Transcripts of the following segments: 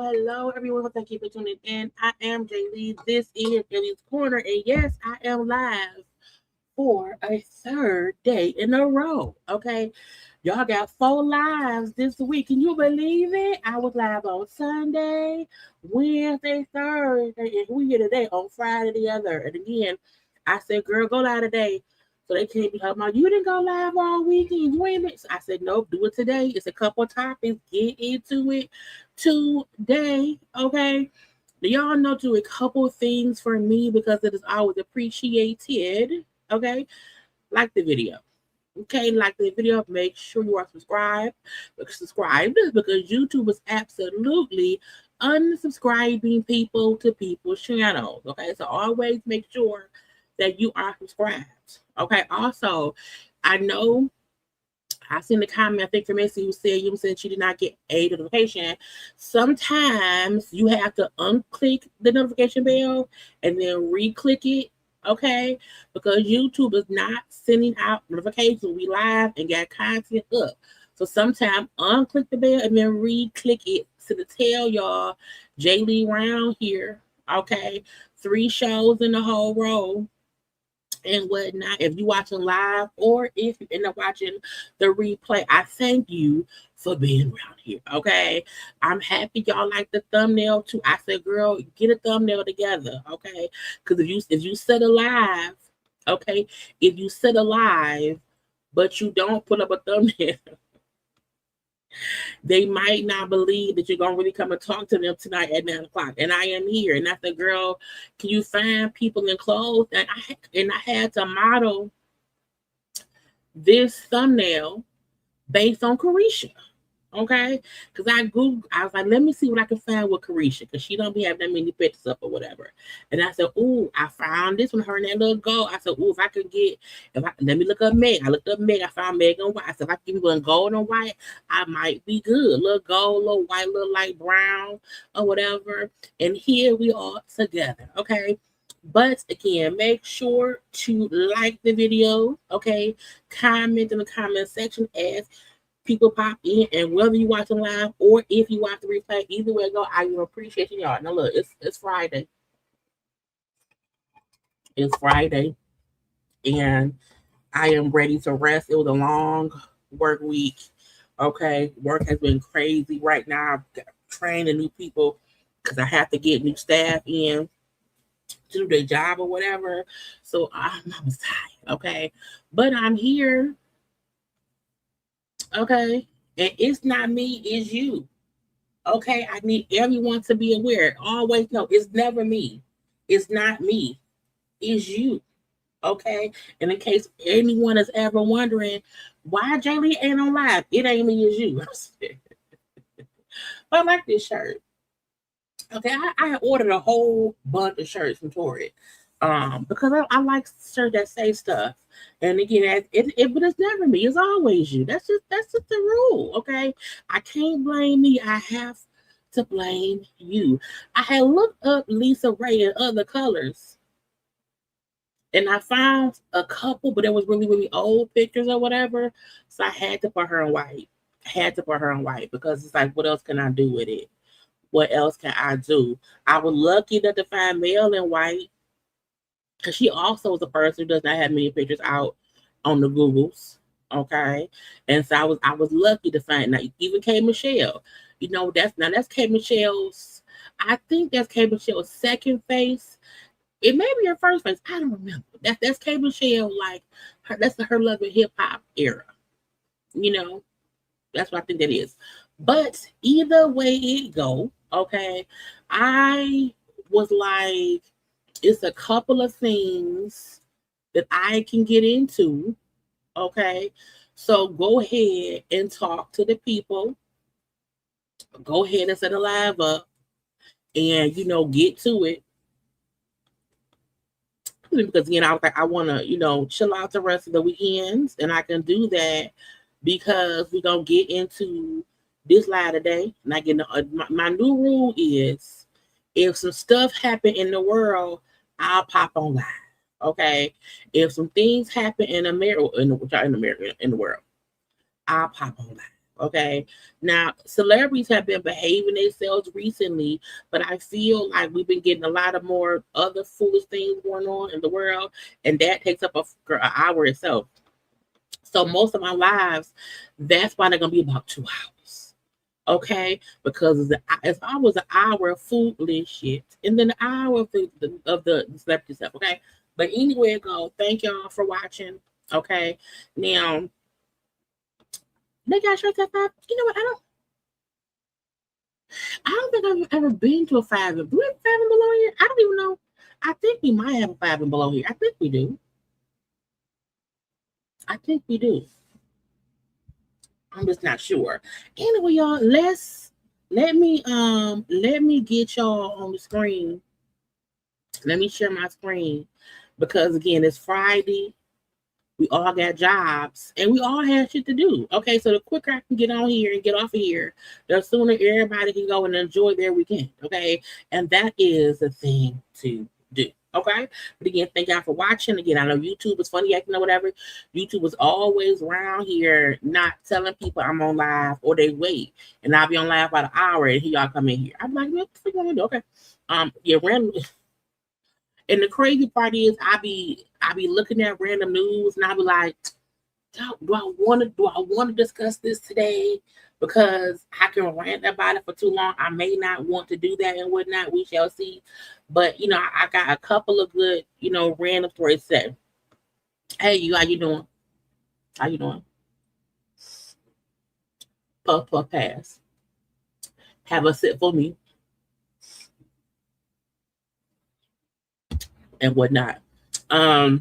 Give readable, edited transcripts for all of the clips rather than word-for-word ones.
Hello, everyone. Thank you for tuning in. I am Jaylee. This is JayLeesCorner, and yes, I am live for a third day in a row. Okay, y'all got 4 lives this week. Can you believe it? I was live on Sunday, Wednesday, Thursday, and we here today on Friday the other. And again, I said, "Girl, go live today." So they can't be talking about you didn't go live all weekend. You ain't. So I said, nope, do it today. It's a couple topics. Get into it today. Okay. Do y'all know do a couple things for me because it is always appreciated. Okay. Like the video. Okay, like the video. Make sure you are subscribed because YouTube is absolutely unsubscribing people to people's channels. Okay, so always make sure that you are subscribed. Okay, also, I know I seen the comment, I think from Missy, who said she did not get a notification. Sometimes you have to unclick the notification bell and then re-click it, okay? Because YouTube is not sending out notifications when we live and got content up. So sometimes unclick the bell and then re-click it to tell y'all Jaylee round here, okay? 3 shows in a whole row and whatnot. If you watching live or if you end up watching the replay, I thank you for being around here. Okay, I'm happy y'all like the thumbnail too. I said, girl, get a thumbnail together. Okay, because if you set a live, okay, if you set a live but you don't put up a thumbnail, they might not believe that you're gonna really come and talk to them tonight at 9 o'clock. And I am here. And I said, girl, can you find people in clothes? And I had to model this thumbnail based on Caresha. Okay, because I was like, let me see what I can find with Caresha, because she don't be having that many pictures up or whatever. And I said, ooh, I found this one, her and that little gold. I said, ooh, if I could get, let me look up Meg. I looked up Meg. I found Meg and white. I said, if I could give you one gold and white, I might be good. Little gold, little white, little light brown or whatever. And here we are together. Okay. But again, make sure to like the video. Okay. Comment in the comment section as people pop in, and whether you watching live or if you watch the replay, either way go, I appreciate y'all. Now look, it's Friday. It's Friday, and I am ready to rest. It was a long work week. Okay, work has been crazy right now. I'm training new people because I have to get new staff in to do their job or whatever. So I'm tired, okay? But I'm here, okay? And it's not me, it's you. Okay, I need everyone to be aware. Always know it's never me. It's not me. It's you. Okay. And in case anyone is ever wondering why Jaylee ain't on live, it ain't me, it's you. But I like this shirt. Okay, I ordered a whole bunch of shirts from Torrid. Because I like shirts that say stuff. And again, but it's never me, it's always you. That's just the rule. Okay. I can't blame me. I have to blame you. I had looked up LisaRaye in other colors. And I found a couple, but it was really, really old pictures or whatever. So I had to put her in white. Because it's like, what else can I do with it? What else can I do? I was lucky enough to find Mel in white, because she also is a person who does not have many pictures out on the Googles. Okay. And so I was lucky to find, now even K Michelle. That's K Michelle's, I think that's K Michelle's second face. It may be her first face. I don't remember. That's K Michelle, like that's her love and hip hop era. That's what I think that is. But either way it go, okay, I was like, it's a couple of things that I can get into, okay? So go ahead and talk to the people. Go ahead and set a live up and, get to it. Because, again, I was like, I want to, chill out the rest of the weekends. And I can do that because we're going to get into this live today. And I get my new rule is if some stuff happen in the world, I'll pop on live. Okay. If some things happen in America, in the world, I'll pop on live. Okay. Now, celebrities have been behaving themselves recently, but I feel like we've been getting a lot of more other foolish things going on in the world, and that takes up an hour itself. So most of my lives, that's why they're gonna be about 2 hours. Okay, because it's always an hour of foolish shit, and then an hour of the celebrity stuff. Okay, but anyway, go. Thank y'all for watching. Okay, now. They got shirts at 5. You know what? I don't think I've ever been to a 5. Do we have 5 and below here? I don't even know. I think we might have a 5 and below here. I think we do. I'm just not sure. Anyway, y'all, let me get y'all on the screen. Let me share my screen because again, it's Friday. We all got jobs and we all have shit to do. Okay, so the quicker I can get on here and get off of here, the sooner everybody can go and enjoy their weekend. Okay, and that is the thing to do. Okay, but again, thank y'all for watching. Again, I know YouTube is funny acting or whatever. YouTube is always around here not telling people I'm on live, or they wait and I'll be on live about an hour and here y'all come in here. I'm like, what the fuck you want to do? Okay, yeah, random. And the crazy part is I be looking at random news and I be like, do I want to discuss this today? Because I can rant about it for too long. I may not want to do that and whatnot. We shall see. But I got a couple of good, random stories to say. Hey, you, how you doing? How you doing? Puff puff pass. Have a sip for me. And whatnot. But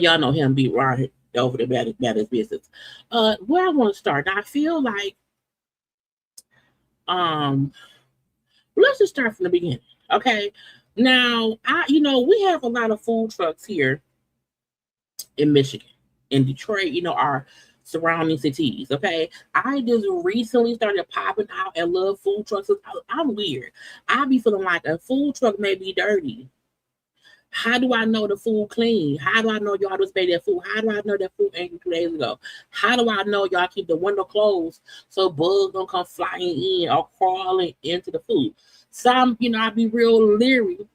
y'all know him be right over the baddest business. Where I want to start. Now I feel like let's just start from the beginning. Okay. Now we have a lot of food trucks here in Michigan, in Detroit, our surrounding cities. Okay. I just recently started popping out and love food trucks. I'm weird. I be feeling like a food truck may be dirty. How do I know the food clean? How do I know y'all just made that food? How do I know that food ain't 2 days ago? How do I know y'all keep the window closed so bugs don't come flying in or crawling into the food? Some, I be real leery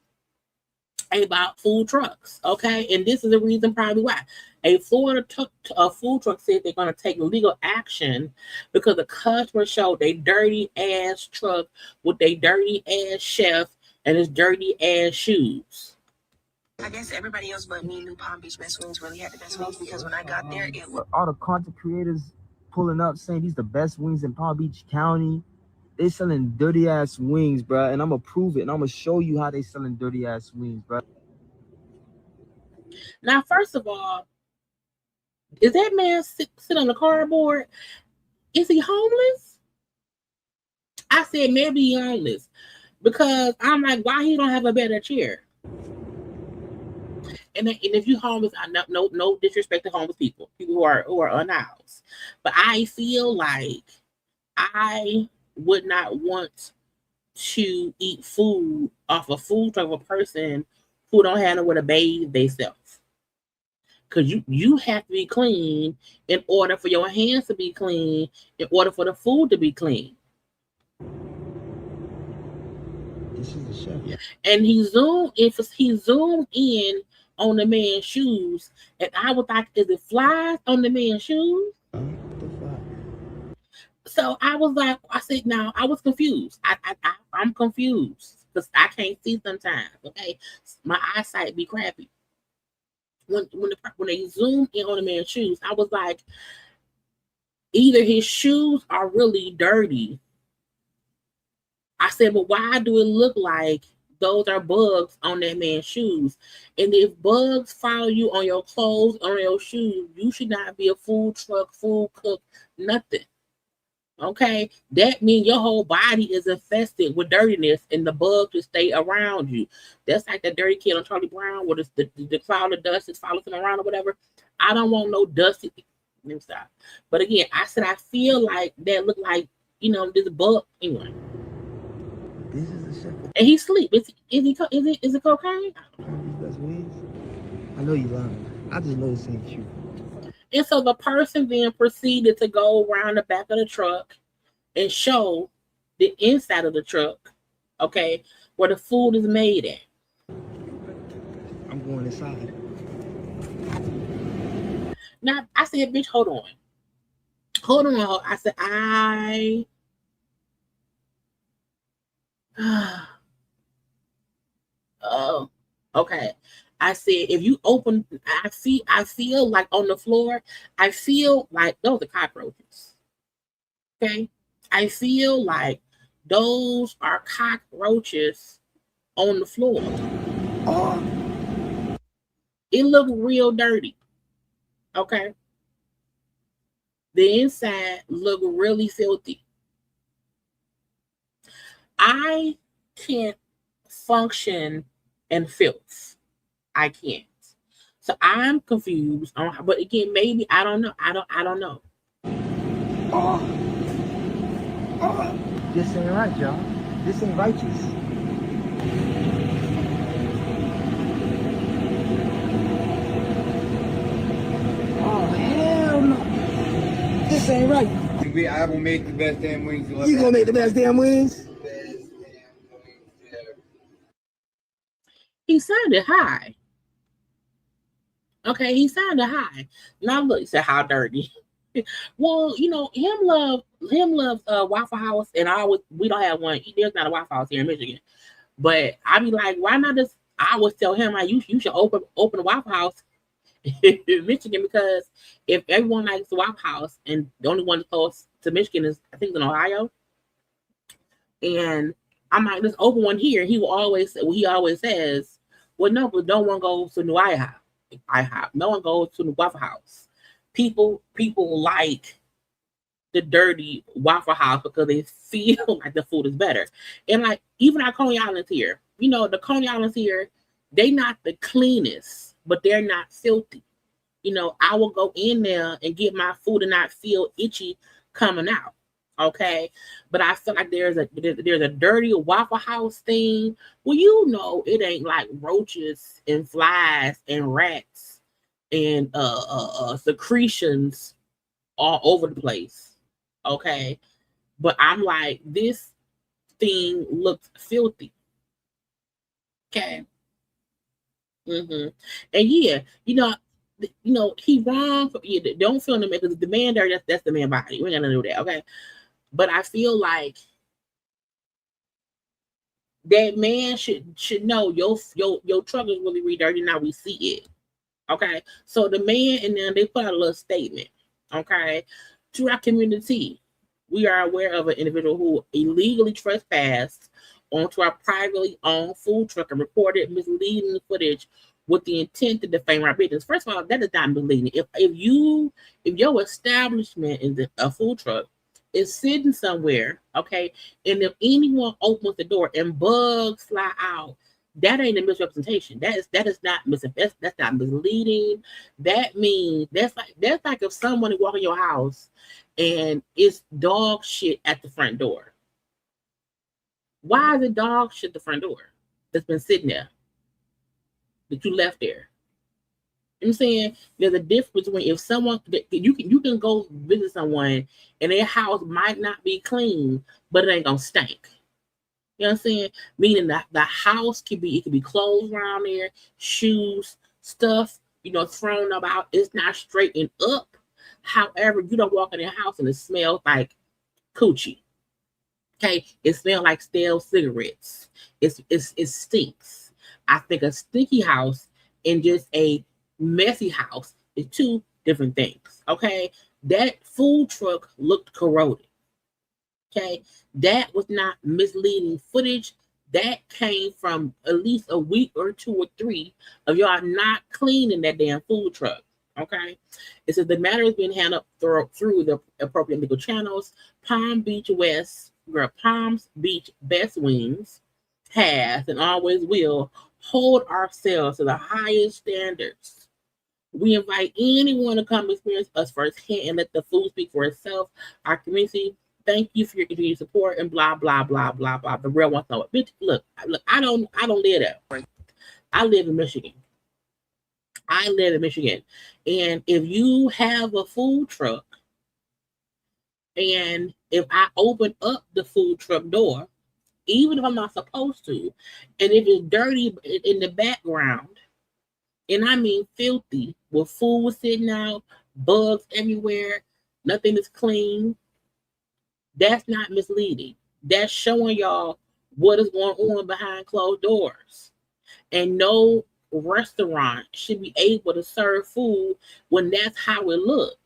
about food trucks, okay? And this is the reason probably why. A Florida food truck said they're going to take legal action because the customer showed a dirty ass truck with a dirty ass chef and his dirty ass shoes. I guess everybody else but me knew Palm Beach Best Wings really had the best wings because when I got there, it was all the content creators pulling up saying these the best wings in Palm Beach County. They selling dirty ass wings, bro, and I'm gonna prove it, and I'm gonna show you how they selling dirty ass wings, bro. Now, first of all, is that man sit on the cardboard? Is he homeless? I said maybe he's homeless because I'm like, why he don't have a better chair? And if you homeless, I no disrespect to homeless people who are unhoused, but I feel like I would not want to eat food off a food truck of a person who don't have nowhere to bathe themselves. Because you have to be clean in order for your hands to be clean, in order for the food to be clean. This is the chef. Yeah. And he zoomed in on the man's shoes, and I was like, is it flies on the man's shoes? So I was like, I said, now I was confused. I'm confused because I can't see sometimes. Okay, my eyesight be crappy. When they zoomed in on the man's shoes, I was like, either his shoes are really dirty. I said, but why do it look like those are bugs on that man's shoes? And if bugs follow you on your clothes, on your shoes, you should not be a food truck, food cook, nothing. Okay, that means your whole body is infested with dirtiness, and the bugs will stay around you. That's like that dirty kid on Charlie Brown, where the cloud of dust is following him around or whatever. I don't want no dusty. Let me stop. But again, I said I feel like that look like this bug anyway. This is the chef. And he sleep. Is it cocaine? I know you lying. I just know this ain't true. And so the person then proceeded to go around the back of the truck and show the inside of the truck, okay, where the food is made at. I'm going inside. Now, I said, bitch, hold on. I said, oh, okay. I said, if you open, I feel like on the floor, I feel like those are cockroaches. Okay? I feel like those are cockroaches on the floor. Oh. It looked real dirty. Okay? The inside looked really filthy. I can't function in filth. I can't. So I'm confused. But again, maybe I don't know. I don't know. This ain't right, y'all. This ain't righteous. Oh hell no! This ain't right. I will make the best damn wings. You gonna make the best damn wings? He sounded high. Okay, he sounded high. Now look, he said how dirty. Well, him loves Waffle House, and we don't have one. There's not a Waffle House here in Michigan. But I be like, why not just? I always tell him like you should open a Waffle House in Michigan, because if everyone likes the Waffle House and the only one close to Michigan is I think in Ohio, and I might just open one here. He always says, well, no, but no one goes to New IHOP. No one goes to the Waffle House. People like the dirty Waffle House because they feel like the food is better. And like even our Coney Islands here, the Coney Islands here, they not the cleanest, but they're not filthy. I will go in there and get my food and not feel itchy coming out. Okay, but I feel like there's a dirty Waffle House thing. Well, it ain't like roaches and flies and rats and secretions all over the place. Okay, but I'm like, this thing looks filthy. Okay, And yeah, he wrong. Don't feel him because the man there, that's the man body. We're gonna do that, okay? But I feel like that man should know your truck is really dirty. Now we see it, okay? So the man and then they put out a little statement, okay, to our community. We are aware of an individual who illegally trespassed onto our privately owned food truck and recorded misleading footage with the intent to defame our business. First of all, that is not misleading. If your establishment is a food truck is sitting somewhere, okay, and if anyone opens the door and bugs fly out, that ain't a misrepresentation. That is not that's not misleading. That means that's like if someone walk in your house and it's dog shit at the front door. Why is it dog shit at the front door that's been sitting there that you left there? You know what I'm saying? There's a difference between if someone you can go visit someone and their house might not be clean, but it ain't gonna stink. You know what I'm saying? Meaning that the house could be clothes around there, shoes, stuff, thrown about. It's not straightened up. However, you don't walk in your house and it smells like coochie. Okay, it smells like stale cigarettes. It stinks. I think a stinky house and just a messy house is two different things. Okay, that food truck looked corroded. Okay, that was not misleading footage. That came from at least a week or 2 or 3 of y'all not cleaning that damn food truck. Okay, it says the matter is being handled through the appropriate legal channels. Palm Beach Best Wings has and always will hold ourselves to the highest standards. We invite anyone to come experience us firsthand and let the food speak for itself. Our community, thank you for your continued support and blah blah blah blah blah. The real one know it. Bitch, look, I don't live there. I live in Michigan. And if you have a food truck, and if I open up the food truck door, even if I'm not supposed to, and if it's dirty in the background, and I mean filthy, with food sitting out, bugs everywhere, nothing is clean, that's not misleading. That's showing y'all what is going on behind closed doors. And no restaurant should be able to serve food when that's how it looks.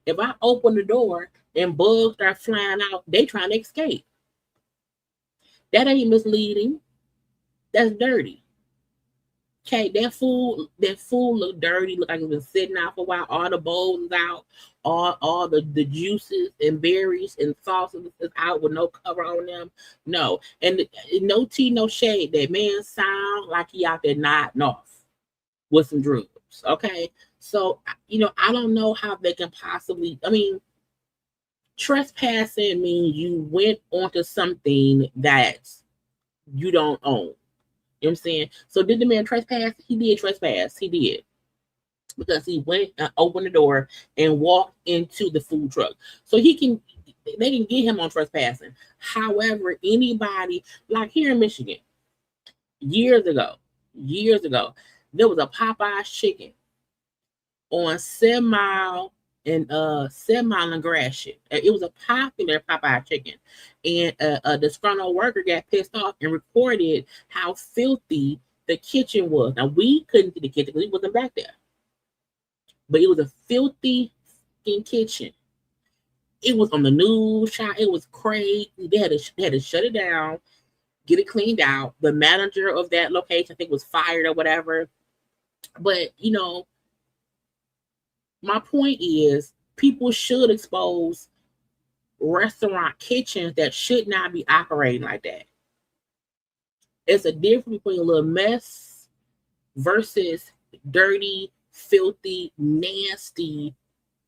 If I open the door and bugs start flying out, they trying to escape. That ain't misleading. That's dirty. Okay, that food look dirty, look like it's been sitting out for a while. All the bowls is out, all the juices and berries and sauces is out with no cover on them. No, and no tea, no shade. That man sound like he out there nodding off with some drugs. Okay, so I don't know how they can possibly. I mean, trespassing means you went onto something that you don't own. You know what I'm saying? So did the man trespass? He did trespass. He did. Because he went and opened the door and walked into the food truck. So they can get him on trespassing. However, anybody, like here in Michigan, years ago, there was a Popeye's chicken on 7 Mile and Caresha. It was a popular Popeye chicken, and a disgruntled worker got pissed off and recorded how filthy the kitchen was. Now we couldn't see the kitchen because he wasn't back there, but it was a filthy kitchen. It was on the news, child. It was crazy. They had to shut it down, get it cleaned out. The manager of that location, I think, was fired or whatever. But my point is, people should expose restaurant kitchens that should not be operating like that. It's a difference between a little mess versus dirty, filthy, nasty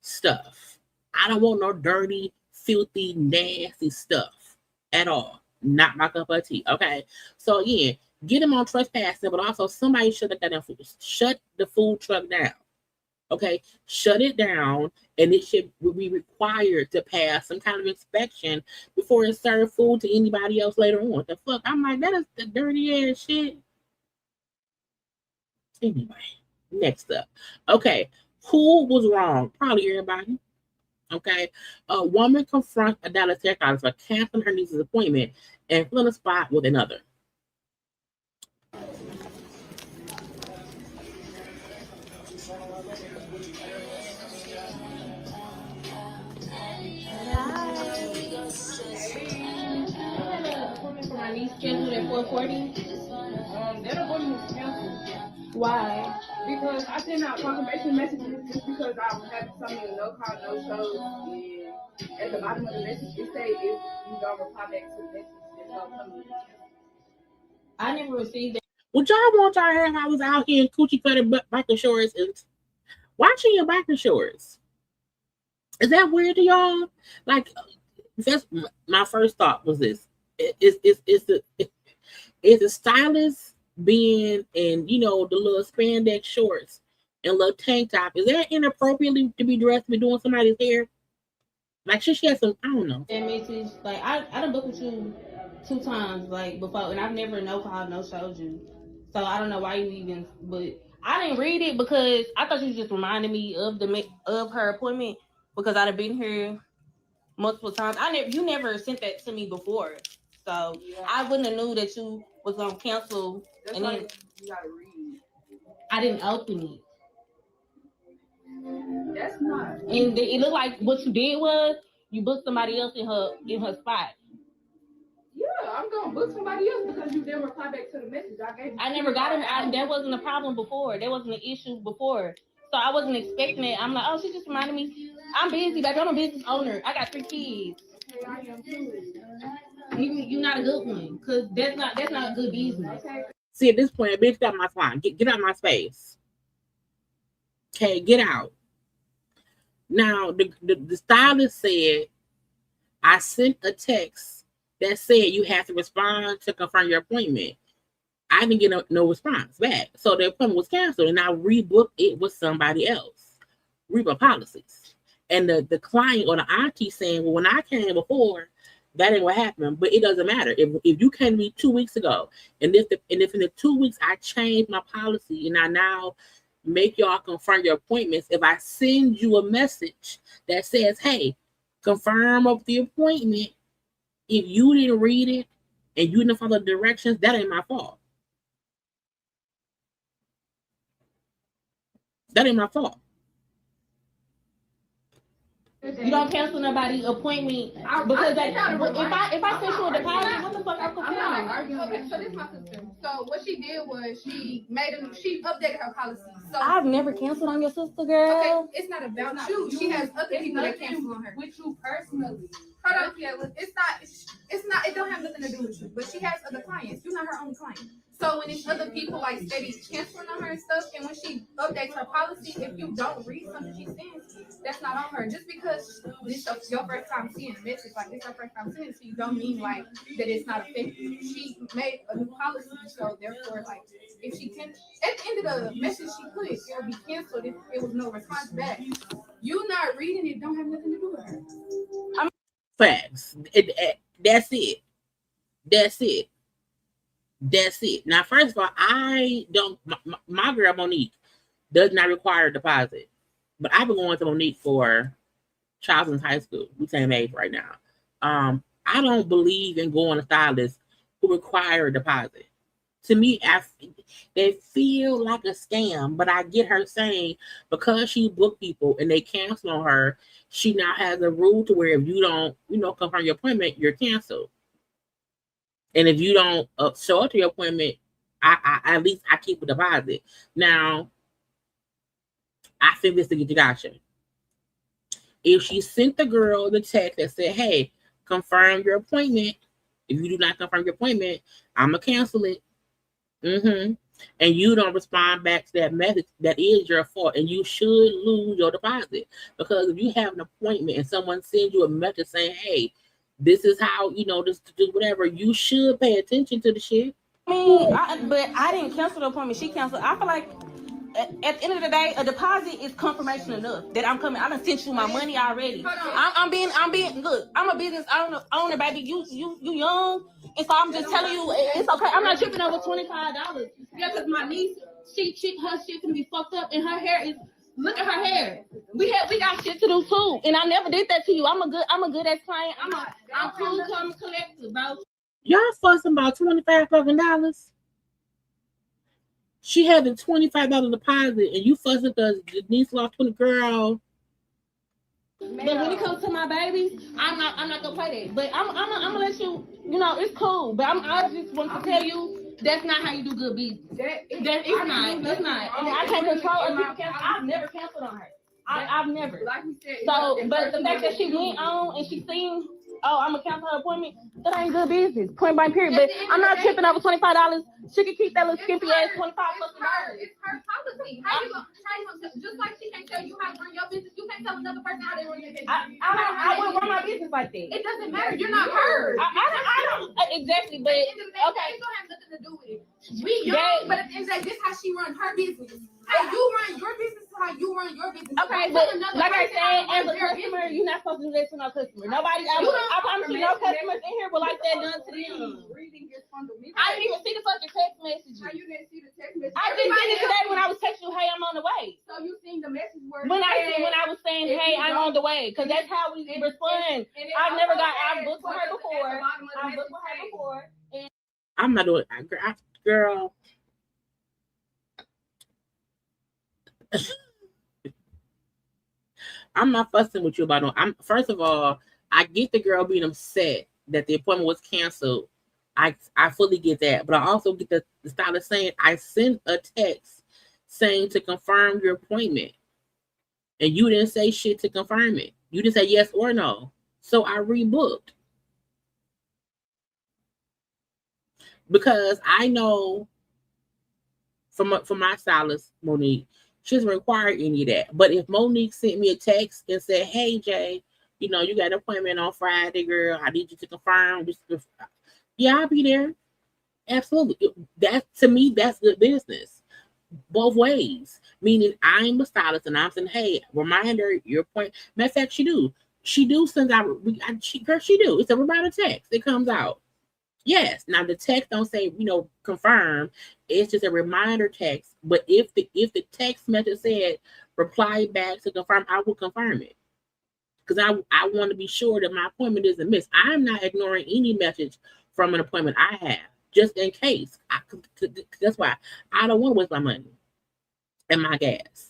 stuff. I don't want no dirty, filthy, nasty stuff at all. Not my cup of tea. Okay. So again, get them on trespassing, but also somebody should shut the food truck down. Okay, shut it down, and it should be required to pass some kind of inspection before it serves food to anybody else later on. The fuck? I'm like, that is the dirty ass shit. Anyway, next up. Okay, who was wrong? Probably everybody. Okay, a woman confronts a Dallas tech artist for canceling her niece's appointment and filling a spot with another. For my niece scheduled at 4:40. That appointment was canceled. Why? Because I sent out confirmation messages just because I had so many no call, no shows. And at the bottom of the message, it say if you don't reply back to the message, it's not coming. I never received that. Would y'all want y'all hair if I was out here in coochie cutter biker shorts and watching your biker shorts? Is that weird to y'all? Like, that's my first thought was this. Is the stylist being in, you know, the little spandex shorts and little tank top, is that inappropriately to be dressed to be doing somebody's hair? Like, she has some, I don't know. That message, like, I done booked with you 2 times, like, before, and I've never no called, no showed you. So I don't know why you even, but I didn't read it because I thought you just reminded me of her appointment because I'd have been here multiple times. You never sent that to me before. So yeah. I wouldn't have knew that you was gonna cancel. That's and then you gotta read. I didn't open it. That's not. And it looked like what you did was you booked somebody else in her spot. Yeah, I'm gonna book somebody else because you didn't reply back to the message I gave you. I never got him. That wasn't a problem before. That wasn't an issue before. So I wasn't expecting it. I'm like, oh, she just reminded me. I'm busy, baby. I'm a business owner. I got 3 kids. Okay, I am too. You're not a good one, because that's not a good business. See, at this point, bitch, get out my spine. Get out my space. Okay, get out. Now, the stylist said, I sent a text that said you have to respond to confirm your appointment. I didn't get no response back. So the appointment was canceled, and I rebooked it with somebody else. Rebook policies. And the client or the auntie saying, well, when I came before, that ain't what happened. But it doesn't matter. If you came to me 2 weeks ago, and if in the 2 weeks I changed my policy and I now make y'all confirm your appointments, if I send you a message that says, hey, confirm up the appointment, if you didn't read it and you didn't follow the directions, that ain't my fault. That ain't my fault. You don't cancel nobody's appointment because if I send you a deposit, what the fuck? I'm not arguing. Okay, so this is my sister. So what she did was she updated her policy. So I've never canceled on your sister, girl. Okay, it's not about you. She has other people that cancel on her. With you personally. Hold on, yeah, it's not. It don't have nothing to do with you. But she has other clients. You're not her only client. So when it's other people like steady canceling on her and stuff, and when she updates her policy, if you don't read something she sends, that's not on her. Just because this is your first time seeing a message, like this is your first time seeing it, so you don't mean like that it's not effective. She made a new policy, so therefore, like if she can, at the end of the message she put, it will be canceled if it was no response back. You not reading it don't have nothing to do with her. Facts. That's it. That's it. Now, first of all, I don't. My girl Monique does not require a deposit, but I've been going to Monique for Charleston's high school. We same age right now. I don't believe in going to stylists who require a deposit. To me, they feel like a scam. But I get her saying because she booked people and they cancel on her, she now has a rule to where if you don't, confirm your appointment, you're canceled. And if you don't show up to your appointment, I at least I keep a deposit. Now, I think this to get you gotcha. If she sent the girl the text that said, hey, confirm your appointment. If you do not confirm your appointment, I'm going to cancel it. And you don't respond back to that message, that is your fault. And you should lose your deposit. Because if you have an appointment and someone sends you a message saying, hey, this is how, this to do whatever, you should pay attention to the shit. But I didn't cancel the appointment. She canceled. I feel like at the end of the day, a deposit is confirmation enough that I'm coming. I done sent you my money already. I'm being. Look, I'm a business owner, baby. You young, and so I'm just telling you, it's okay. I'm not tripping over $25. Yeah, because my niece her shit gonna be fucked up, and her hair is. Look at her hair. We got shit to do too, and I never did that to you. I'm a good ass client. I'm cool, calm, collected, bro. Y'all fussing about $25,000. She had the $25 deposit, and you fussing because Denise lost 20. Girl. But when it comes to my babies, I'm not gonna play that. But I'm gonna let you. You know, it's cool. But I just want to tell you. That's not how you do good business. It's not. And I can't control it. I've never canceled on her. I've never. Like you said. So, but the fact that she went on and she seen, I'm gonna cancel her appointment. That ain't good business. Point blank period. But I'm not tripping over $25. She can keep that little skimpy ass $25 plus. It's her policy. How you gonna just like she can't tell you how to run your business, you can't tell another person how they run their business. I wouldn't run my business like that. It doesn't matter. You're not her. I don't exactly, but okay. It don't have nothing to do with it. We young, but at the end of the day, this is how she runs her business. How you run your business to how you run your business. Okay, but like I said, as a customer, you're not supposed to do that to no customer. Nobody, I promise you, no customers in here will like that done to them. I didn't even see the fucking text messages. How you didn't see the text message? I just seen it today when I was texting you, hey, I'm on the way. So you seen the message where when I was saying, hey, I'm on the way, because that's how we respond. I've booked with her before. I'm not doing girl. I'm not fussing with you about no. First of all, I get the girl being upset that the appointment was canceled. I fully get that, but I also get the stylist saying I sent a text saying to confirm your appointment, and you didn't say shit to confirm it. You didn't say yes or no, so I rebooked because I know from my stylist Monique. She doesn't require any of that. But if Monique sent me a text and said, hey, Jay, you know, you got an appointment on Friday, girl. I need you to confirm. Yeah, I'll be there. Absolutely. To me, that's good business. Both ways. Meaning I'm a stylist and I'm saying, hey, reminder, your appointment. Matter of fact, she do. She do send out, she do. It's a reminder text. It comes out. Yes. Now the text don't say, confirm. It's just a reminder text. But if the text message said reply back to confirm, I will confirm it. Because I want to be sure that my appointment isn't missed. I'm not ignoring any message from an appointment I have, just in case. That's why I don't want to waste my money and my gas.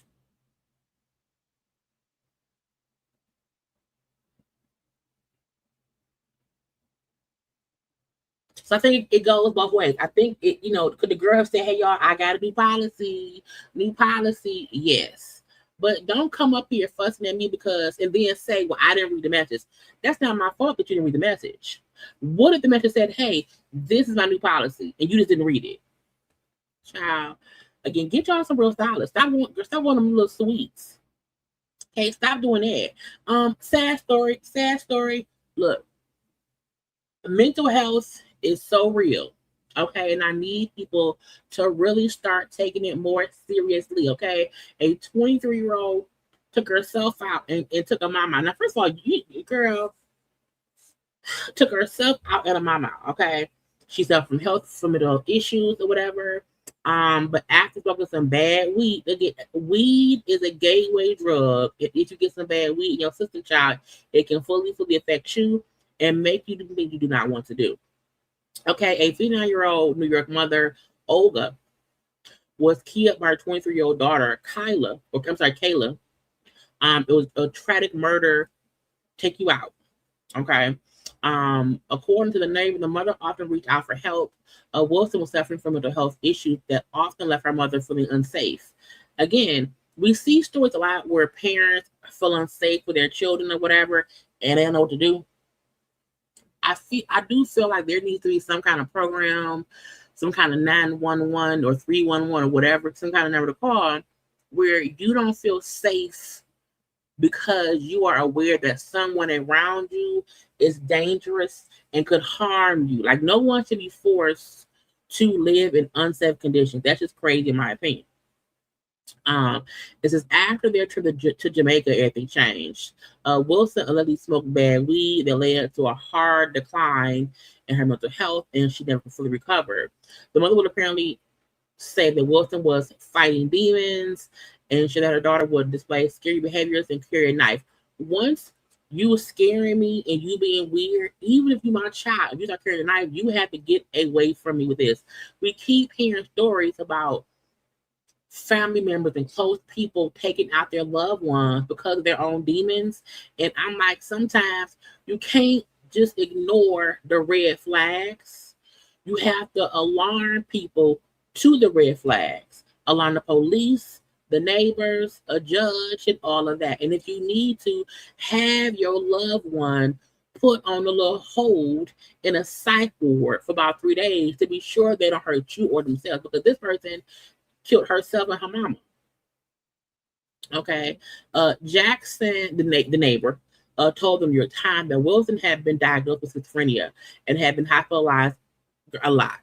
So I think it goes both ways. I think could the girl have said, hey, y'all, I got a new policy? Yes. But don't come up here fussing at me and then say, well, I didn't read the message. That's not my fault that you didn't read the message. What if the message said, hey, this is my new policy, and you just didn't read it? Child, again, get y'all some real stylists. Stop wanting them little sweets. Okay, stop doing that. Sad story. Look, mental health is so real, okay? And I need people to really start taking it more seriously, okay? A 23-year-old took herself out and took a mama. Now, first of all, girl took herself out and a mama, okay? She suffered from mental issues or whatever. But after smoking some bad weed, again, weed is a gateway drug. If you get some bad weed in your system, child, it can fully affect you and make you do things you do not want to do. Okay, a 39-year-old New York mother, Olga, was killed by her 23-year-old daughter, Kayla. It was a tragic murder, take you out. Okay. According to the neighbor, the mother often reached out for help. Wilson was suffering from mental health issues that often left her mother feeling unsafe. Again, we see stories a lot where parents feel unsafe with their children or whatever, and they don't know what to do. I do feel like there needs to be some kind of program, some kind of 911 or 311 or whatever, some kind of number to call where you don't feel safe because you are aware that someone around you is dangerous and could harm you. Like, no one should be forced to live in unsafe conditions. That's just crazy in my opinion. This is after their trip to Jamaica, everything changed. Wilson allegedly smoked bad weed that led to a hard decline in her mental health, and she never fully recovered. The mother would apparently say that Wilson was fighting demons and she that her daughter would display scary behaviors and carry a knife. Once you scaring me and you being weird, even if you my child, if you start carrying a knife, you have to get away from me with this. We keep hearing stories about family members and close people taking out their loved ones because of their own demons. And I'm like, sometimes you can't just ignore the red flags. You have to alarm people to the red flags, alarm the police, the neighbors, a judge, and all of that. And if you need to, have your loved one put on a little hold in a psych ward for about 3 days to be sure they don't hurt you or themselves, because this person killed herself and her mama. Okay. Jackson, the neighbor, told them your time that Wilson had been diagnosed with schizophrenia and had been hospitalized a lot.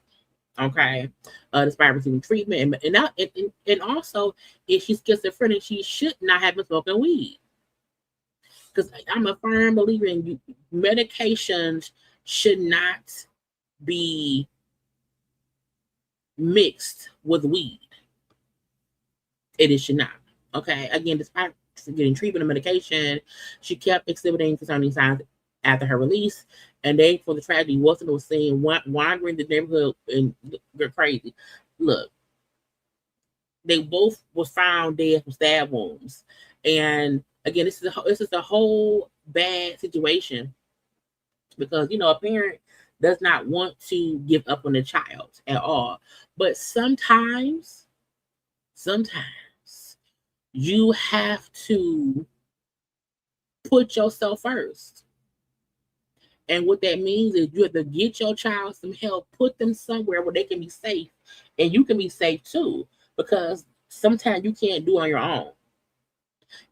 Okay. Despite receiving treatment. And also, if she's schizophrenic, she should not have been smoking weed. Because I'm a firm believer in medications should not be mixed with weed. It should not. Okay. Again, despite getting treatment and medication, she kept exhibiting concerning signs after her release. And day for the tragedy, Wilson was seen wandering the neighborhood and they're crazy. Look, they both were found dead from stab wounds. And again, this is a whole bad situation because, a parent does not want to give up on the child at all. But sometimes you have to put yourself first. And what that means is you have to get your child some help, put them somewhere where they can be safe, and you can be safe too, because sometimes you can't do it on your own.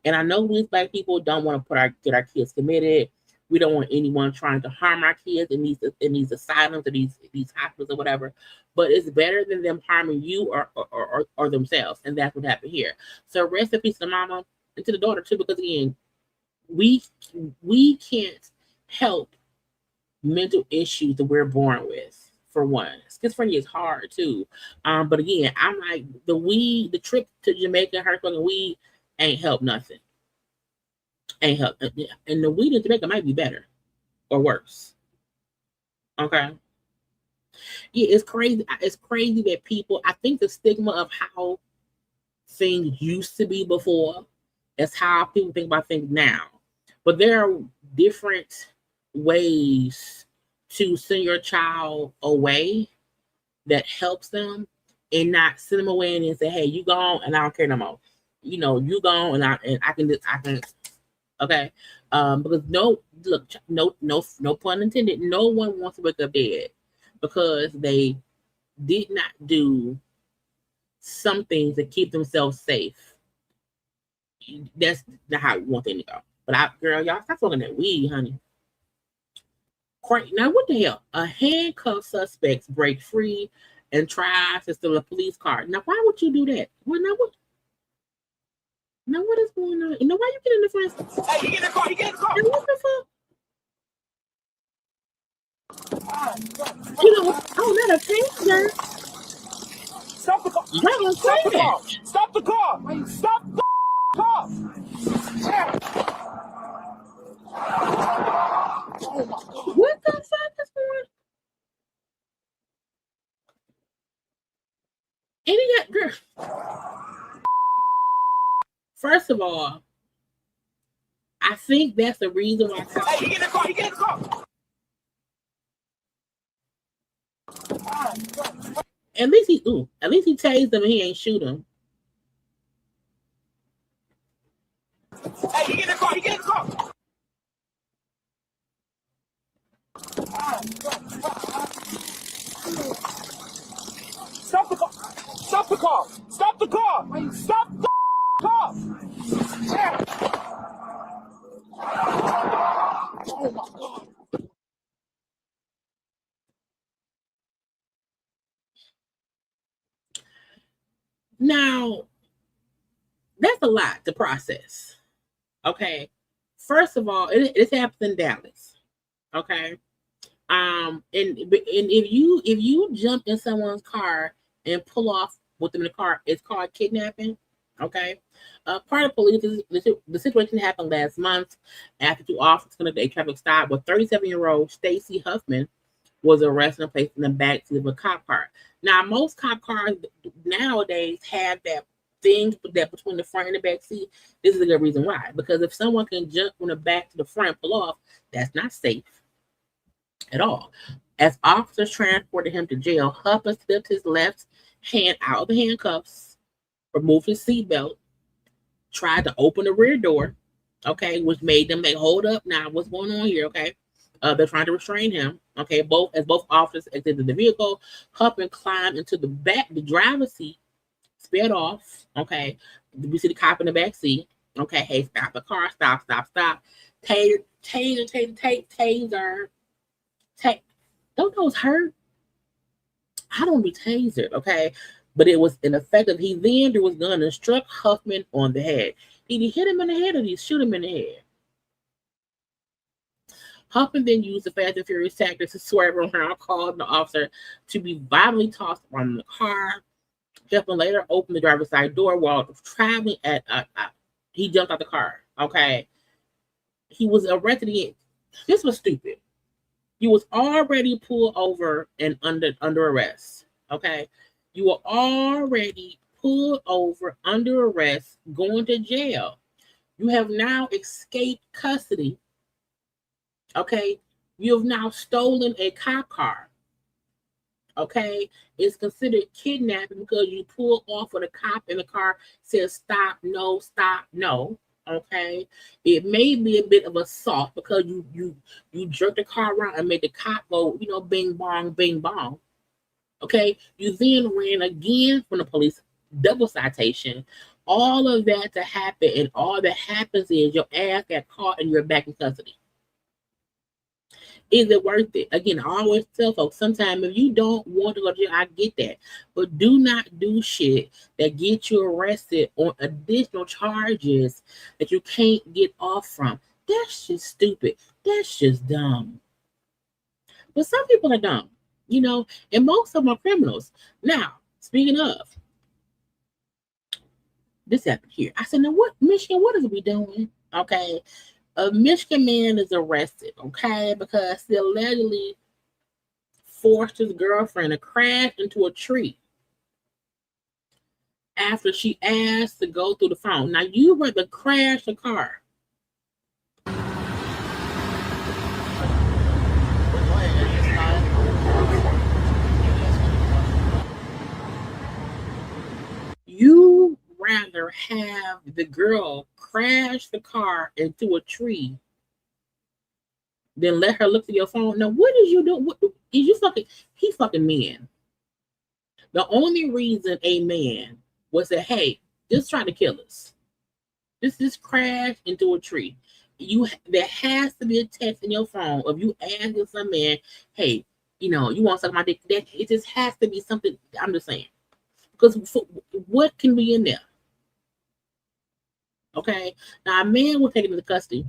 And I know we Black people don't want to get our kids committed. We don't want anyone trying to harm our kids in these asylums or these hospitals or whatever. But it's better than them harming you or themselves, and that's what happened here. So rest in peace to the mama and to the daughter too, because again, we can't help mental issues that we're born with. For one, schizophrenia is hard too. But again, I'm like the trip to Jamaica, her fucking weed ain't helped nothing. Ain't helped, and the weed in Jamaica might be better or worse. Okay. Yeah, it's crazy. It's crazy that people. I think the stigma of how things used to be before is how people think about things now. But there are different ways to send your child away that helps them, and not send them away and say, "Hey, you gone, and I don't care no more." You gone, and I can. Okay, because no pun intended. No one wants to wake up dead because they did not do some things to keep themselves safe. That's not how we want them to go. But girl, y'all stop smoking that weed, honey. Now, what the hell? A handcuffed suspect breaks free and tries to steal a police car. Now, why would you do that? Well, now what is going on? Why you get in the front? Hey, you get in the car. Now, what the fuck? Not a taser. Stop the car. Stop the car. Stop the car. What the fuck is going on? Girl. First of all, I think that's the reason why. Hey, you get in the car. At least he tased him and he ain't shoot him. Hey, you get in the car. Stop the car. Stop the car. Stop the car. Stop the car. Oh my God. Now, that's a lot to process. Okay. First of all, it happens in Dallas. Okay. And if you jump in someone's car and pull off with them in the car. It's called kidnapping. Okay. Part of police, the situation happened last month after 2 officers conducted a traffic stop with 37-year-old Stacy Huffman was arrested and placed in the backseat of a cop car. Now, most cop cars nowadays have that thing that between the front and the back seat. This is a good reason why. Because if someone can jump from the back to the front, pull off, that's not safe at all. As officers transported him to jail, Huffman slipped his left hand out of the handcuffs, removed his seatbelt, tried to open the rear door, okay, which made them hold up. Now, what's going on here, okay? They're trying to restrain him, okay? Both officers exited the vehicle, Huffman climbed into the driver's seat, sped off, okay? We see the cop in the back seat, okay? Hey, stop the car, stop. Taser. Don't those hurt? I don't be tasered, okay? But it was ineffective. He then drew his gun and struck Huffman on the head. Did he hit him in the head or did he shoot him in the head? Huffman then used the fast and furious tactics to swerve around, calling the officer to be violently tossed from the car. Huffman later opened the driver's side door while traveling he jumped out the car, okay? He was arrested again. This was stupid. You was already pulled over and under arrest, okay? You were already pulled over under arrest, going to jail. You have now escaped custody, okay? You have now stolen a cop car, okay? It's considered kidnapping because you pulled off with a cop in the car, says stop, no, okay? It may be a bit of assault because you jerked the car around and made the cop go, bing bong, okay? You then ran again from the police, double citation. All of that to happen, and all that happens is your ass got caught and you're back in custody. Is it worth it? Again, I always tell folks, sometimes if you don't want to go to jail, I get that. But do not do shit that gets you arrested on additional charges that you can't get off from. That's just stupid. That's just dumb. But some people are dumb, and most of them are criminals. Now, speaking of, this happened here. I said, now what, Michigan, what is we doing? Okay. A Michigan man is arrested, okay, because he allegedly forced his girlfriend to crash into a tree after she asked to go through the phone. Now, you were to crash the car. You rather have the girl crash the car into a tree than let her look at your phone. Now, what is you doing? What is you fucking? He fucking men. The only reason a man was that, hey, just trying to kill us. This crash into a tree. There has to be a text in your phone of you asking some man, hey, you want something my dick? It just has to be something. I'm just saying. Because what can be in there? Okay. Now, a man was taken into custody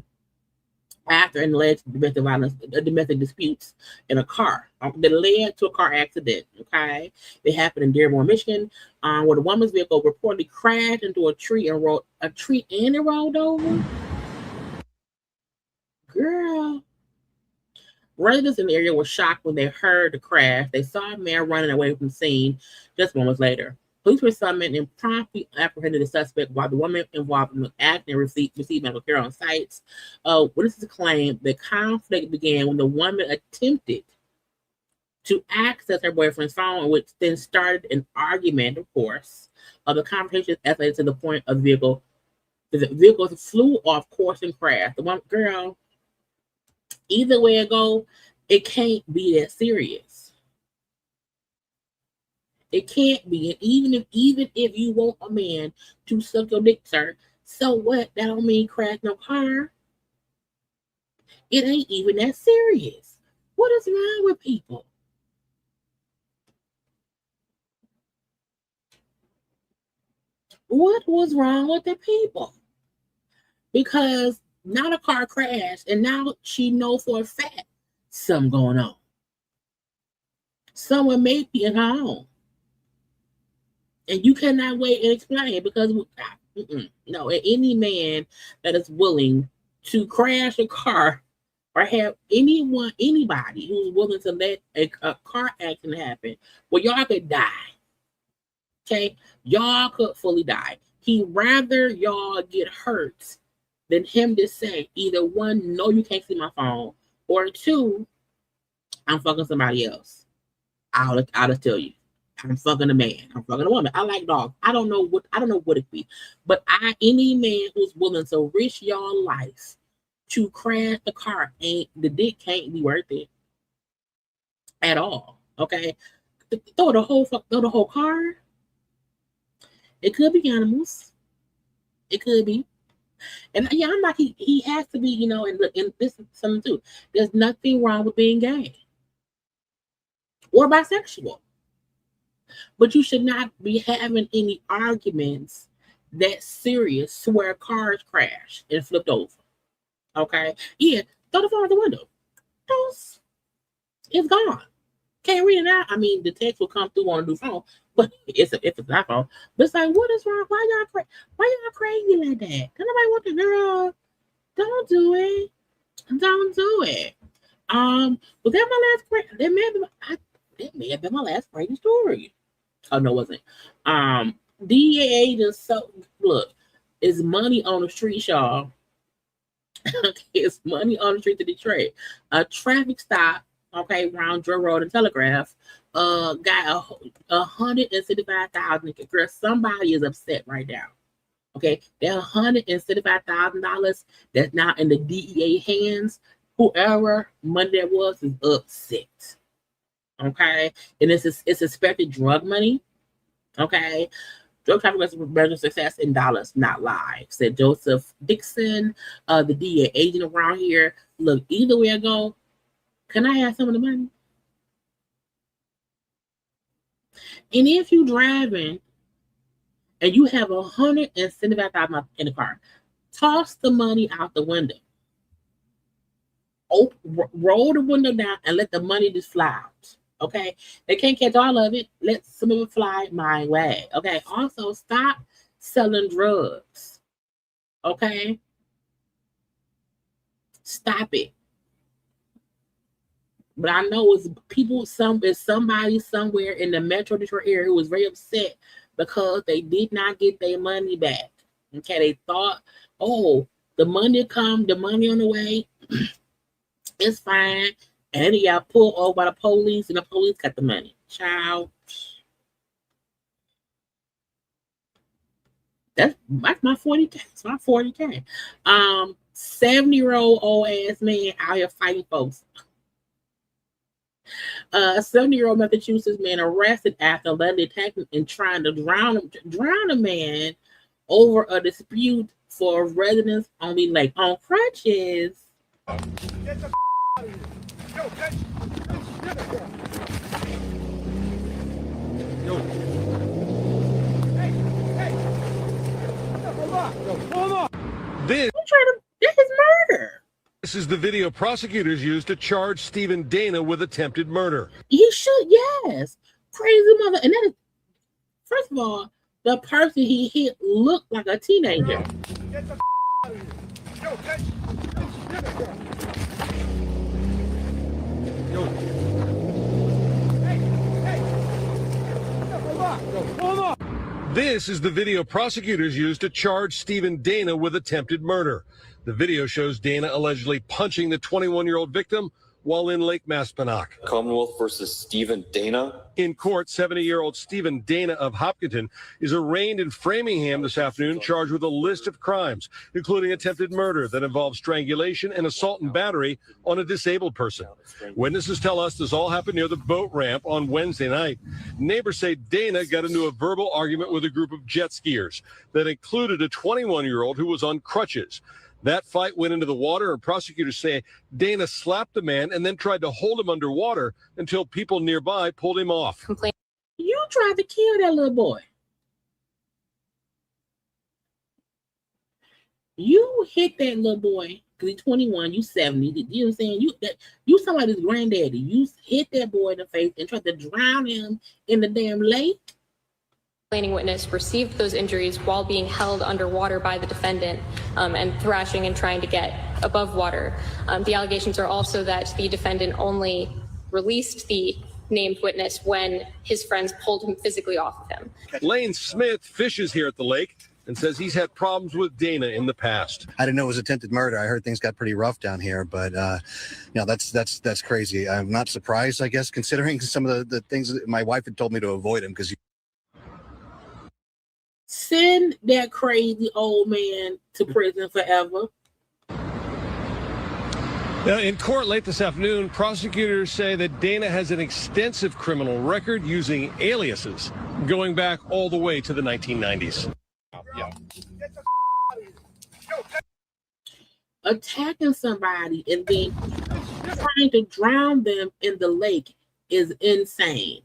after an alleged domestic disputes in a car that led to a car accident. Okay. It happened in Dearborn, Michigan, where the woman's vehicle reportedly crashed into a tree and it rolled over. Girl. Residents in the area were shocked when they heard the crash. They saw a man running away from the scene just moments later. Police were summoned and promptly apprehended the suspect while the woman involved in the accident received medical care on site. Witnesses claimed the conflict began when the woman attempted to access her boyfriend's phone, which then started an argument, of course. The conversation escalated to the point of the vehicle flew off course and crashed. The one girl, either way it go, it can't be that serious. It can't be. And even if you want a man to suck your dick, sir, so what? That don't mean crash no car. It ain't even that serious. What is wrong with people? What was wrong with the people? Because now the car crashed, and now she know for a fact something going on. Someone may be in her home. And you cannot wait and explain because no, any man that is willing to crash a car or have anybody who's willing to let a car accident happen, well, y'all could die. Okay, y'all could fully die. He'd rather y'all get hurt than him to say either one, no, you can't see my phone, or two, I'm fucking somebody else. I'll just tell you. I'm fucking a man. I'm fucking a woman. I like dogs. I don't know what it be. But any man who's willing to risk y'all life to crash the car, the dick can't be worth it at all. Okay? Throw the whole car. It could be animals. It could be. And yeah, I'm like he has to be, and this is something too. There's nothing wrong with being gay or bisexual. But you should not be having any arguments that serious to where cars crashed and flipped over. Okay? Yeah, throw the phone out the window. It's gone. Can't read it out. I mean, the text will come through on a new phone, but if it's an iPhone. But it's like, what is wrong? Why y'all crazy like that? Does nobody want the girl? Don't do it. Don't do it. Was that my last crazy? That may have been my last crazy story. Oh no, it wasn't. DEA agents. So look, it's money on the street, y'all. It's money on the street to Detroit. A traffic stop, okay, around Joe Road and Telegraph, got $175,000. Girl, somebody is upset right now. Okay, that $175,000 that's now in the DEA hands. Whoever money that was is upset. Okay, and it's suspected drug money. Okay, drug trafficking measure success in dollars, not lives, said Joseph Dixon, the DEA agent around here. Look, either way I go, can I have some of the money? And if you driving and you have $175,000 in the car, toss the money out the window. Roll the window down and let the money just fly out. Okay, they can't catch all of it. Let some of it fly my way. Okay, also stop selling drugs. Okay, stop it. But I know it's somebody somewhere in the Metro Detroit area who was very upset because they did not get their money back. Okay, they thought, oh, the money on the way. It's fine. And he got pulled over by the police, and the police got the money. Child. That's my 40K. It's my 40K. 70-year-old old ass man out here fighting folks. A 70-year-old Massachusetts man arrested after allegedly attacking and trying to drown a man over a dispute for residence on the lake on crutches. Get the out of here. Yo, bitch. Yo. Hey. Hold on. This is murder. This is the video prosecutors used to charge Stephen Dana with attempted murder. He should, yes. Crazy mother. And that is, first of all, the person he hit looked like a teenager. Get the out of here. Yo, bitch. Yo. Hey. Hold on. This is the video prosecutors used to charge Stephen Dana with attempted murder. The video shows Dana allegedly punching the 21-year-old victim while in Lake Maspinock. Commonwealth versus Stephen Dana. In court, 70-year-old Stephen Dana of Hopkinton is arraigned in Framingham this afternoon, charged with a list of crimes, including attempted murder that involves strangulation and assault and battery on a disabled person. Witnesses tell us this all happened near the boat ramp on Wednesday night. Neighbors say Dana got into a verbal argument with a group of jet skiers that included a 21-year-old who was on crutches. That fight went into the water, and prosecutors say Dana slapped the man and then tried to hold him underwater until people nearby pulled him off. You tried to kill that little boy. You hit that little boy because he's 21, you 70. You know what I'm saying? You somebody's granddaddy. You hit that boy in the face and tried to drown him in the damn lake. complaining witness received those injuries while being held underwater by the defendant and thrashing and trying to get above water. The allegations are also that the defendant only released the named witness when his friends pulled him physically off of him. Lane Smith fishes here at the lake and says he's had problems with Dana in the past. I didn't know it was attempted murder. I heard things got pretty rough down here, but that's crazy. I'm not surprised, I guess, considering some of the things that my wife had told me to avoid him because. Send that crazy old man to prison forever. Now, in court late this afternoon, prosecutors say that Dana has an extensive criminal record using aliases going back all the way to the 1990s. Yeah. Attacking somebody and then trying to drown them in the lake is insane.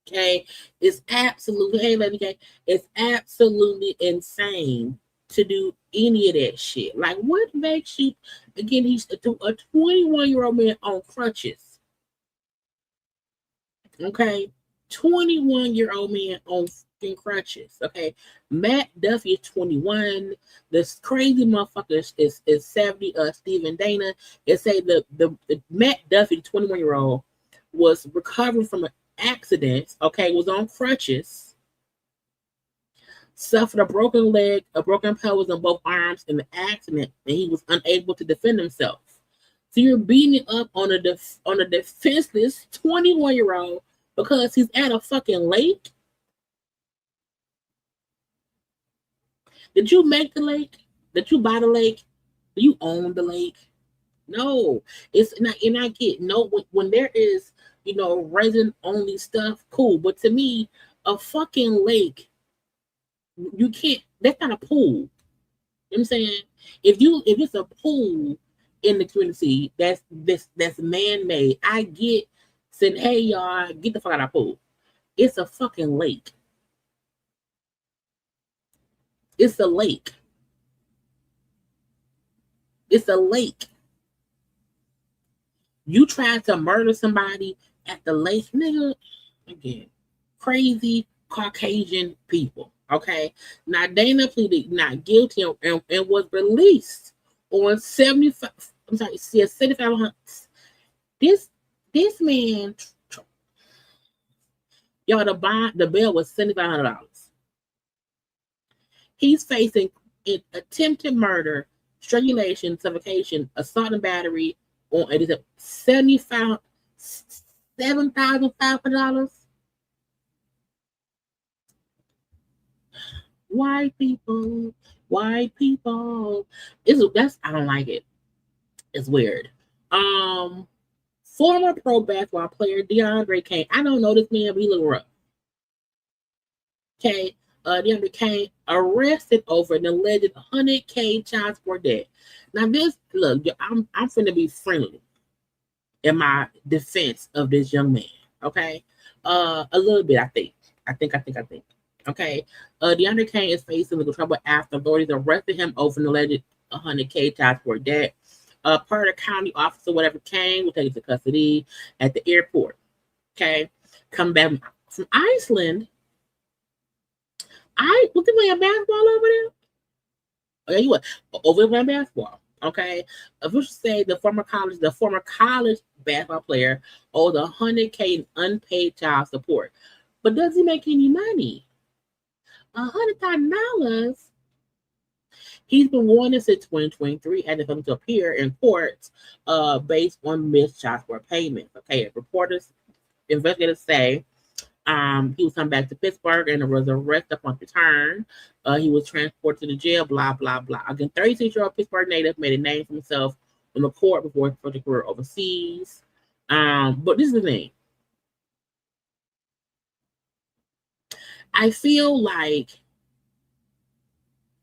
Okay, it's absolutely, it's absolutely insane to do any of that shit. Like, what makes you, again, he's a 21-year-old man on crutches. Okay, 21-year-old man on fucking crutches. Okay, Matt Duffy is 21. This crazy motherfucker is 70. Stephen Dana. It say the Matt Duffy, the 21-year-old, was recovering from an accident. Okay, was on crutches. Suffered a broken leg, a broken pelvis on both arms in the accident, and he was unable to defend himself. So you're beating up on a defenseless 21-year-old because he's at a fucking lake? Did you make the lake? Did you buy the lake? Do you own the lake? No. It's not, and I get no when there is, resident only stuff, cool. But to me, a fucking lake, you can't, that's not a pool. You know what I'm saying? If it's a pool in the community that's man-made, I get saying, hey y'all, get the fuck out of the pool. It's a fucking lake. It's a lake. It's a lake. You tried to murder somebody at the lake, nigga. Again, crazy Caucasian people. Okay. Now Dana pleaded not guilty and was released on 75. I'm sorry, 7,500. This man, y'all, the bail was $7,500. He's facing attempted murder, strangulation, suffocation, assault and battery on $7,500. White people. That's I don't like it. It's weird. Former pro basketball player DeAndre Kane. I don't know this man, but he look rough. Okay. DeAndre Kane arrested over an alleged $100K child support debt. Now this, look, I'm finna be friendly in my defense of this young man. Okay, a little bit, I think. Okay, DeAndre Kane is facing legal trouble after authorities arrested him over an alleged $100K child support debt. Part of the county officer, whatever, Kane will take it to custody at the airport. Okay, come back from Iceland. Was he playing basketball over there? Oh, yeah, he was over there playing basketball. Okay. Officials say the former college basketball player owed $100K in unpaid child support. But does he make any money? $100,000. He's been wanted since 2023 and is going to appear in court based on missed child support payments. Okay. Investigators say he was coming back to Pittsburgh and was arrested upon return. He was transported to the jail, blah, blah, blah. Again, 36-year-old Pittsburgh native made a name for himself in the court before the career overseas. But this is the thing. I feel like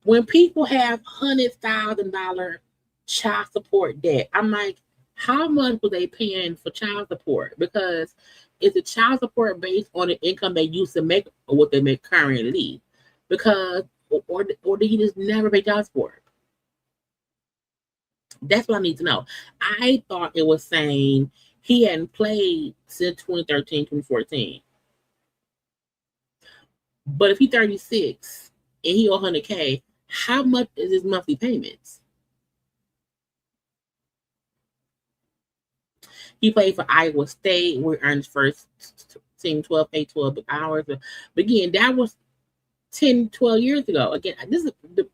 when people have $100,000 child support debt, I'm like, how much were they paying for child support? Because is the child support based on the income they used to make or what they make currently? Because or did he just never pay child support? That's what I need to know. I thought it was saying he hadn't played since 2013, 2014. But if he's 36 and he owe $100K, how much is his monthly payments? He played for Iowa State, where he earned his first team 12 hours. But again, that was 10, 12 years ago. Again, this is the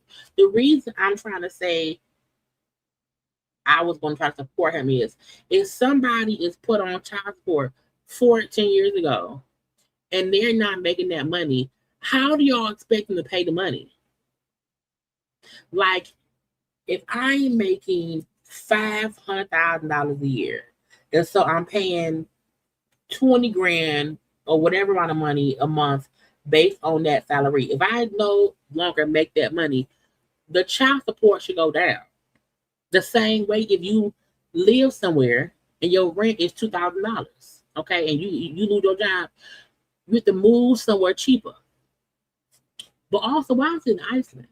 reason I'm trying to say I was going to try to support him is if somebody is put on child support 14 years ago and they're not making that money, how do y'all expect them to pay the money? Like, if I'm making $500,000 a year, and so I'm paying 20 grand or whatever amount of money a month based on that salary. If I no longer make that money, the child support should go down. The same way if you live somewhere and your rent is $2,000, okay, and you lose your job, you have to move somewhere cheaper. But also, why is it in Iceland?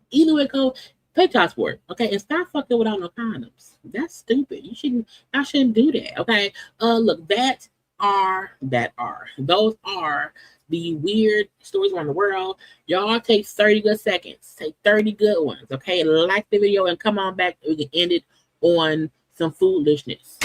Either way, go pay child support, okay, and stop fucking without no condoms. That's stupid. I shouldn't do that, okay. Look, those are the weird stories around the world. Y'all take 30 good seconds, take 30 good ones, okay. Like the video and come on back. We can end it on some foolishness.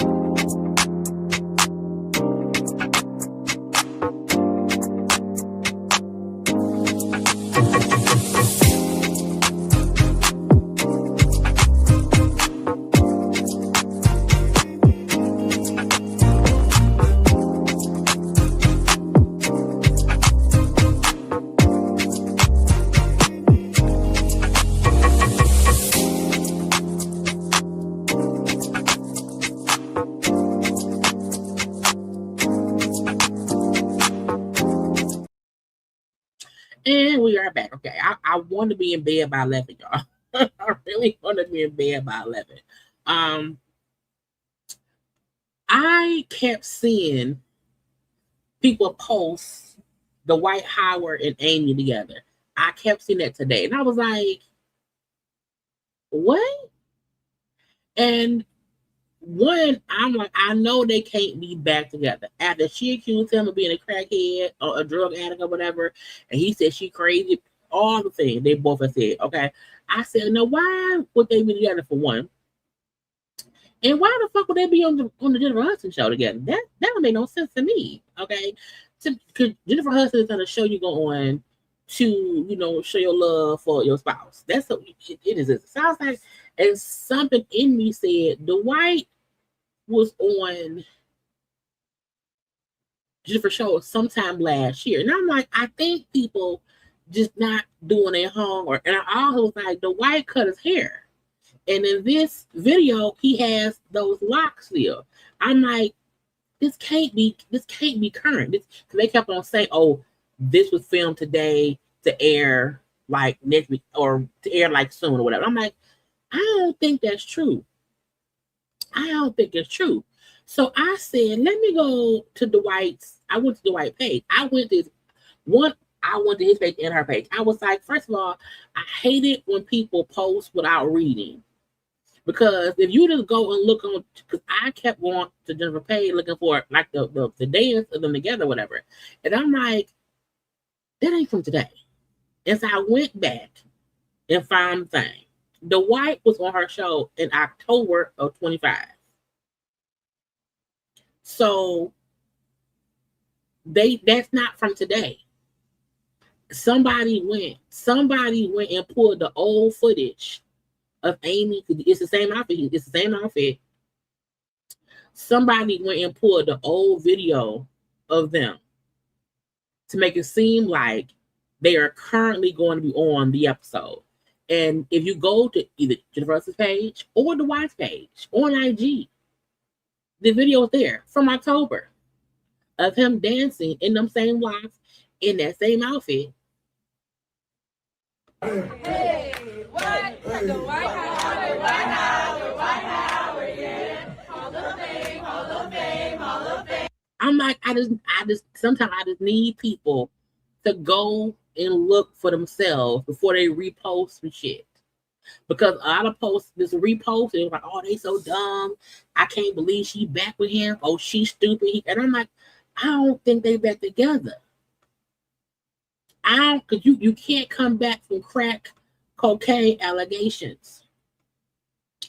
And we are back. Okay, I want to be in bed by 11, y'all. I really want to be in bed by 11. I kept seeing people post the Dwight Howard and Amy together. I kept seeing that today, and I was like, what? And one, I'm like, I know they can't be back together. After she accused him of being a crackhead or a drug addict or whatever, and he said she crazy, all the things they both have said, okay? I said, no, why would they be together for one? And why the fuck would they be on the Jennifer Hudson show together? That don't make no sense to me, okay? Because Jennifer Hudson is on a show you go on to, show your love for your spouse. That's what it is. It sounds like, and something in me said Dwight was on Jennifer show sometime last year. And I'm like, I think people just not doing their homework. And I also was like, Dwight cut his hair. And in this video, he has those locks still. I'm like, this can't be current. Because they kept on saying, oh, this was filmed today to air like next week or to air like soon or whatever. I'm like, I don't think that's true. I don't think it's true. So I said, let me go to Dwight's. I went to Dwight's page. I went to his page and her page. I was like, first of all, I hate it when people post without reading. Because if you just go and look on, because I kept going to Jennifer page looking for like the dance of them together, whatever. And I'm like, that ain't from today. And so I went back and found the thing. Dwight was on her show in October of 25. So that's not from today. Somebody went and pulled the old footage of Amy. It's the same outfit. Somebody went and pulled the old video of them to make it seem like they are currently going to be on the episode. And if you go to either Jennifer's page or Dwight's page on IG, the video is there from October of him dancing in them same locks in that same outfit. Hey, what? The Dwight Howard, yeah. Hall of Fame. I'm like, I just sometimes I just need people to go and look for themselves before they repost some shit. Because a lot of posts, this repost, and like, oh, they so dumb. I can't believe she back with him. Oh, she's stupid. And I'm like, I don't think they back together. Because you can't come back from crack cocaine allegations.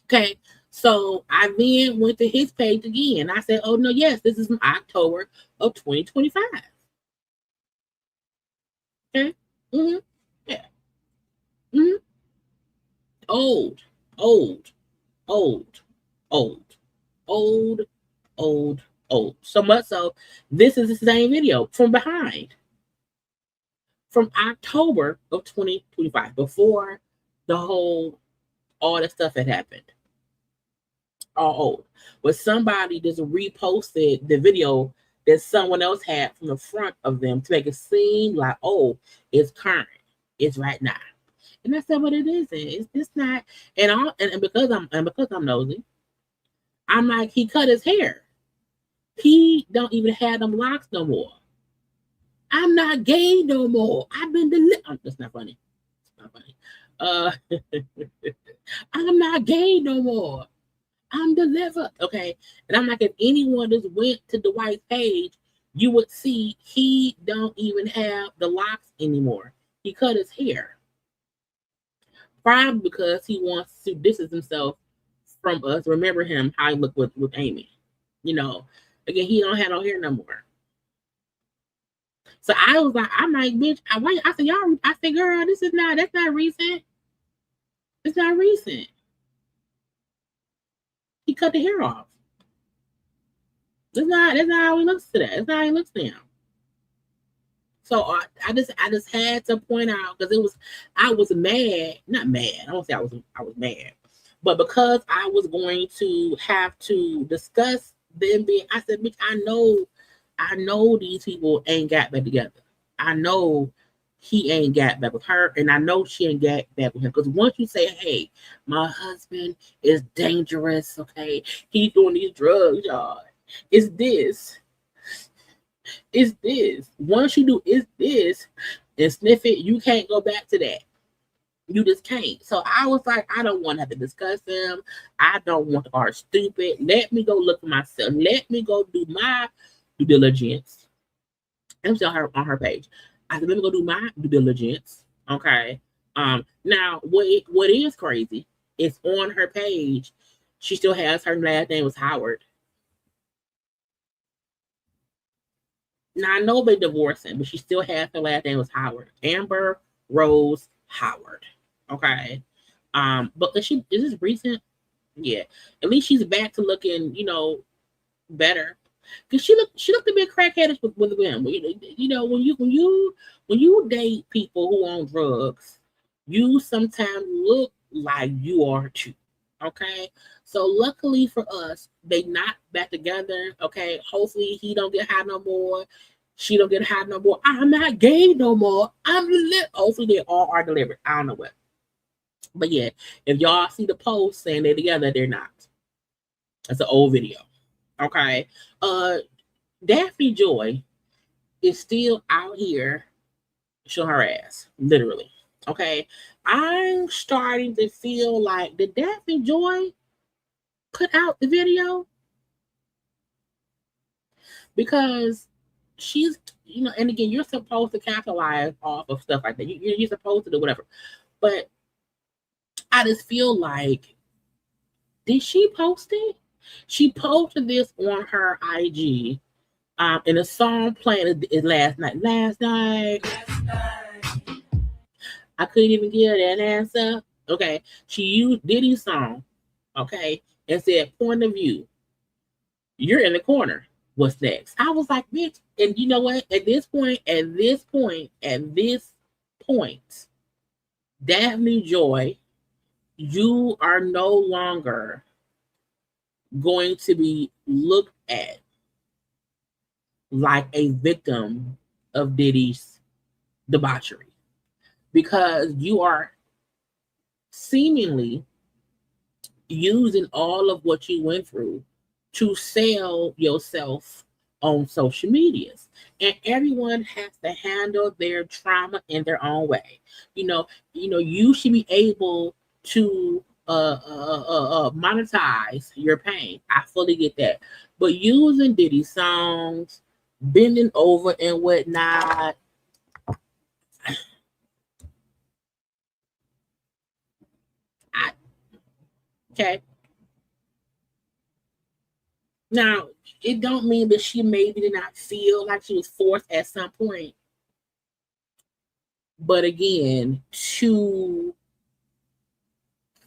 Okay, so I then went to his page again. I said, oh no, yes, this is from October of 2025. Okay. Mm-hmm. Yeah. Mm-hmm. Old. So much so, this is the same video from behind. From October of 2025, before all that stuff had happened. All old. But somebody just reposted the video that someone else had from the front of them to make it seem like, oh, it's current. It's right now. And I said, but it isn't. It's not. And because I'm nosy, I'm like, he cut his hair. He don't even have them locks no more. I'm not gay no more. I've been delivered. That's not funny. It's not funny. I'm not gay no more. I'm delivered. Okay. And I'm like, if anyone just went to Dwight's page, you would see he don't even have the locks anymore. He cut his hair. Probably because he wants to distance himself from us. Remember him, how he looked with Amy. You know, again, he don't have no hair no more. So I'm like, bitch, I said, y'all, I said, girl, that's not recent. It's not recent. He cut the hair off. That's not how he looks today. That's not how he looks now. So I just had to point out, because I was mad, not mad. I don't say I was mad, but because I was going to have to discuss them being, I said, bitch, I know these people ain't got back together. I know he ain't got back with her, and I know she ain't got back with him. Because once you say, hey, my husband is dangerous, okay, he's doing these drugs, y'all. It's this. Once you do it's this and sniff it, you can't go back to that. You just can't. So I was like, I don't want to have to discuss them. I don't want to are stupid. Let me go look for myself. Let me go do my due diligence. I'm still on her page. I said, let me go do my due diligence. Okay. Now what is crazy is on her page, she still has her last name was Howard. Now I know they divorcing, but she still has her last name was Howard. Amber Rose Howard. Okay. But is this recent? Yeah. At least she's back to looking, better. Because she looked a bit crackheadish with them. When you date people who on drugs, you sometimes look like you are too. Okay. So luckily for us, they not back together. Okay. Hopefully he don't get high no more. She don't get high no more. I'm not gay no more. Hopefully they all are delivered. I don't know what. But yeah, if y'all see the post saying they're together, they're not. That's an old video. Okay. Daphne Joy is still out here showing her ass. Literally. Okay. I'm starting to feel like, did Daphne Joy put out the video? Because she's, and again, you're supposed to capitalize off of stuff like that. You're supposed to do whatever. But I just feel like, did she post it? She posted this on her IG, and a song playing last night. Last night. I couldn't even get that answer. Okay. She used Diddy's song, okay, and said, point of view. You're in the corner. What's next? I was like, bitch. And you know what? At this point, Daphne Joy, you are no longer going to be looked at like a victim of Diddy's debauchery, because you are seemingly using all of what you went through to sell yourself on social medias. And everyone has to handle their trauma in their own way. You should be able to monetize your pain. I fully get that. But using Diddy songs, bending over and whatnot, Okay. Now, it don't mean that she maybe did not feel like she was forced at some point. But again,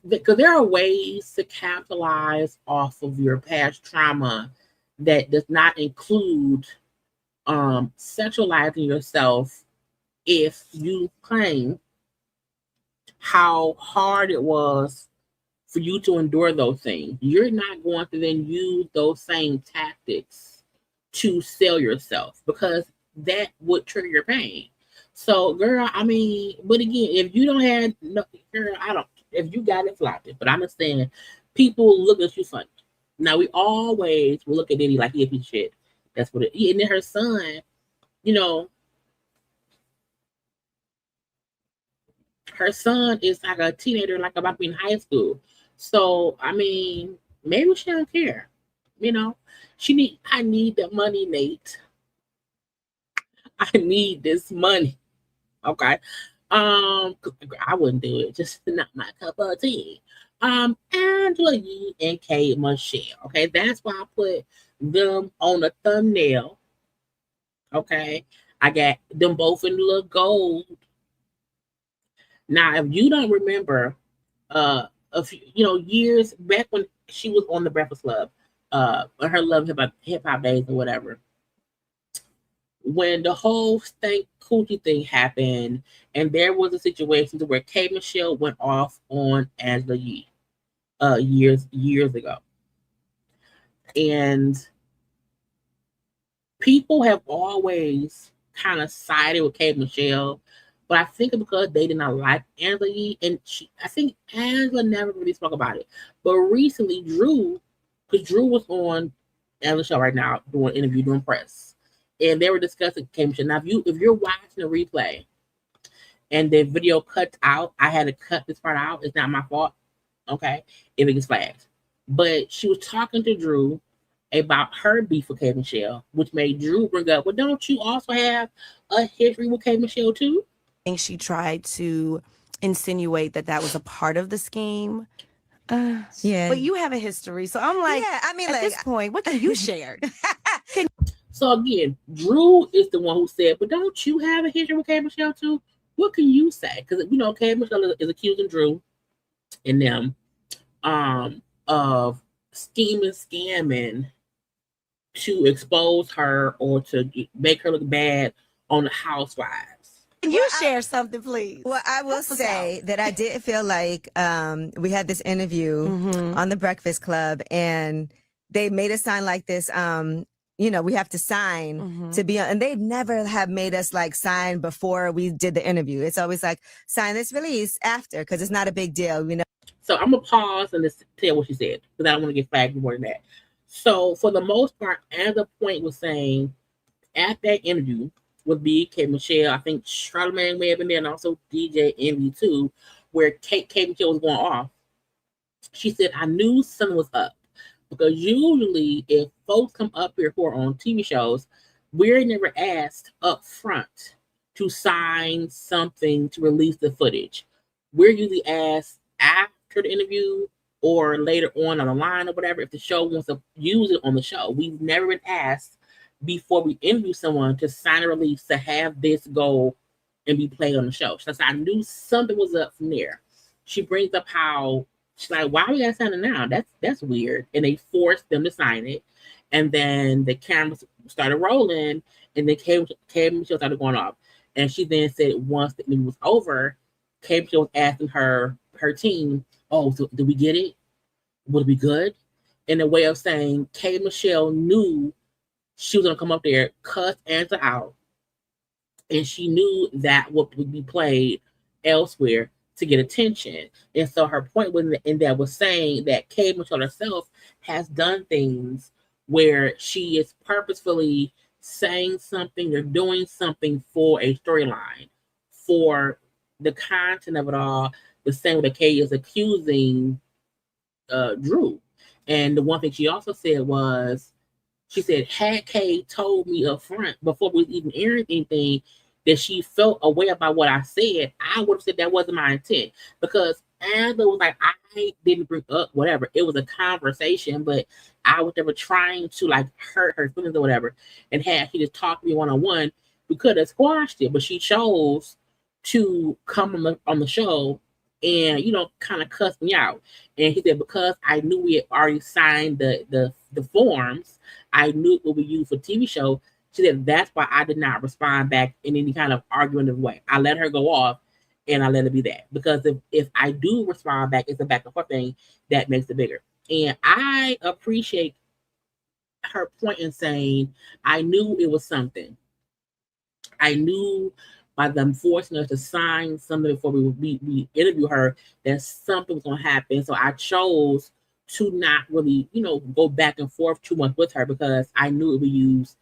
because there are ways to capitalize off of your past trauma that does not include sexualizing yourself if you claim how hard it was for you to endure those things. You're not going to then use those same tactics to sell yourself because that would trigger your pain. So, girl, I mean, but again, if you don't have no, girl, I don't. If you got it, flopped it. But I'm just saying, people look at you funny. Now we always will look at Diddy like he a piece of shit. That's what it. And then her son, you know, her son is like a teenager, like about to be in high school. So I mean, maybe she don't care. You know, I need the money, Nate. I need this money. Okay. I wouldn't do it. Just not my cup of tea. Angela Yee and K Michelle. Okay, that's why I put them on the thumbnail. Okay, I got them both in the little gold. Now, if you don't remember, a few, years back when she was on the Breakfast Club, her Love Hip Hop days or whatever, when the whole stank coochie thing happened, and there was a situation where K Michelle went off on Angela Yee, years ago, and people have always kind of sided with K Michelle, but I think it's because they did not like Angela Yee, and I think Angela never really spoke about it. But recently, because Drew was on Angela's show right now doing an interview, doing press, and they were discussing K Michelle. Now, if you're watching the replay and the video cuts out, I had to cut this part out. It's not my fault, okay, if it gets flagged. But she was talking to Drew about her beef with K Michelle, which made Drew bring up, well, don't you also have a history with K Michelle too? I think she tried to insinuate that was a part of the scheme. Yeah. But you have a history. So I'm like, yeah, I mean, at like, this point, what can you share? So again, Drew is the one who said, but don't you have a history with K Michelle too? What can you say? Because K Michelle is accusing Drew and them of scamming to expose her or to make her look bad on the Housewives. Can you share something, please? Well, I will say that I did feel like we had this interview on the Breakfast Club, and they made us sign like this. We have to sign to be on, and they never have made us like sign before we did the interview. It's always like sign this release after, because it's not a big deal, So I'm gonna pause and just tell what she said, because I don't want to get flagged more than that. So for the most part, as the point was saying, at that interview with K Michelle, I think Charlamagne may have been there, and also DJ Envy too, where K Michelle was going off. She said, I knew something was up. Because usually if folks come up here who are on TV shows, we're never asked up front to sign something to release the footage. We're usually asked after the interview or later on the line or whatever, if the show wants to use it on the show. We've never been asked before we interview someone to sign a release to have this go and be played on the show. So I knew something was up from there. She brings up how she's like, why we gotta sign it now? That's weird. And they forced them to sign it. And then the cameras started rolling, and then K Michelle started going off. And she then said once the interview was over, K Michelle was asking her team, oh, so did we get it? Would it be good? In a way of saying K Michelle knew she was gonna come up there, cuss Angela out, and she knew that what would be played elsewhere to get attention. And so her point was saying that K Michelle herself has done things where she is purposefully saying something or doing something for a storyline, for the content of it all, the same way K is accusing Drew. And the one thing she also said was, she said, had K told me up front before we even aired anything that she felt a way about what I said, I would have said that wasn't my intent. Because Angela was like, I didn't bring up whatever. It was a conversation, but I was never trying to like hurt her feelings or whatever. And had she just talked to me one-on-one, we could have squashed it. But she chose to come on the show and, you know, kind of cuss me out. And he said, because I knew we had already signed the forms, I knew it would be used for TV show. She said, that's why I did not respond back in any kind of argumentative way. I let her go off and I let it be that. Because if I do respond back, it's a back and forth thing that makes it bigger. And I appreciate her point in saying, I knew it was something. I knew by them forcing us to sign something before we interview her that something was going to happen. So I chose to not really, you know, go back and forth too much with her because I knew it would be used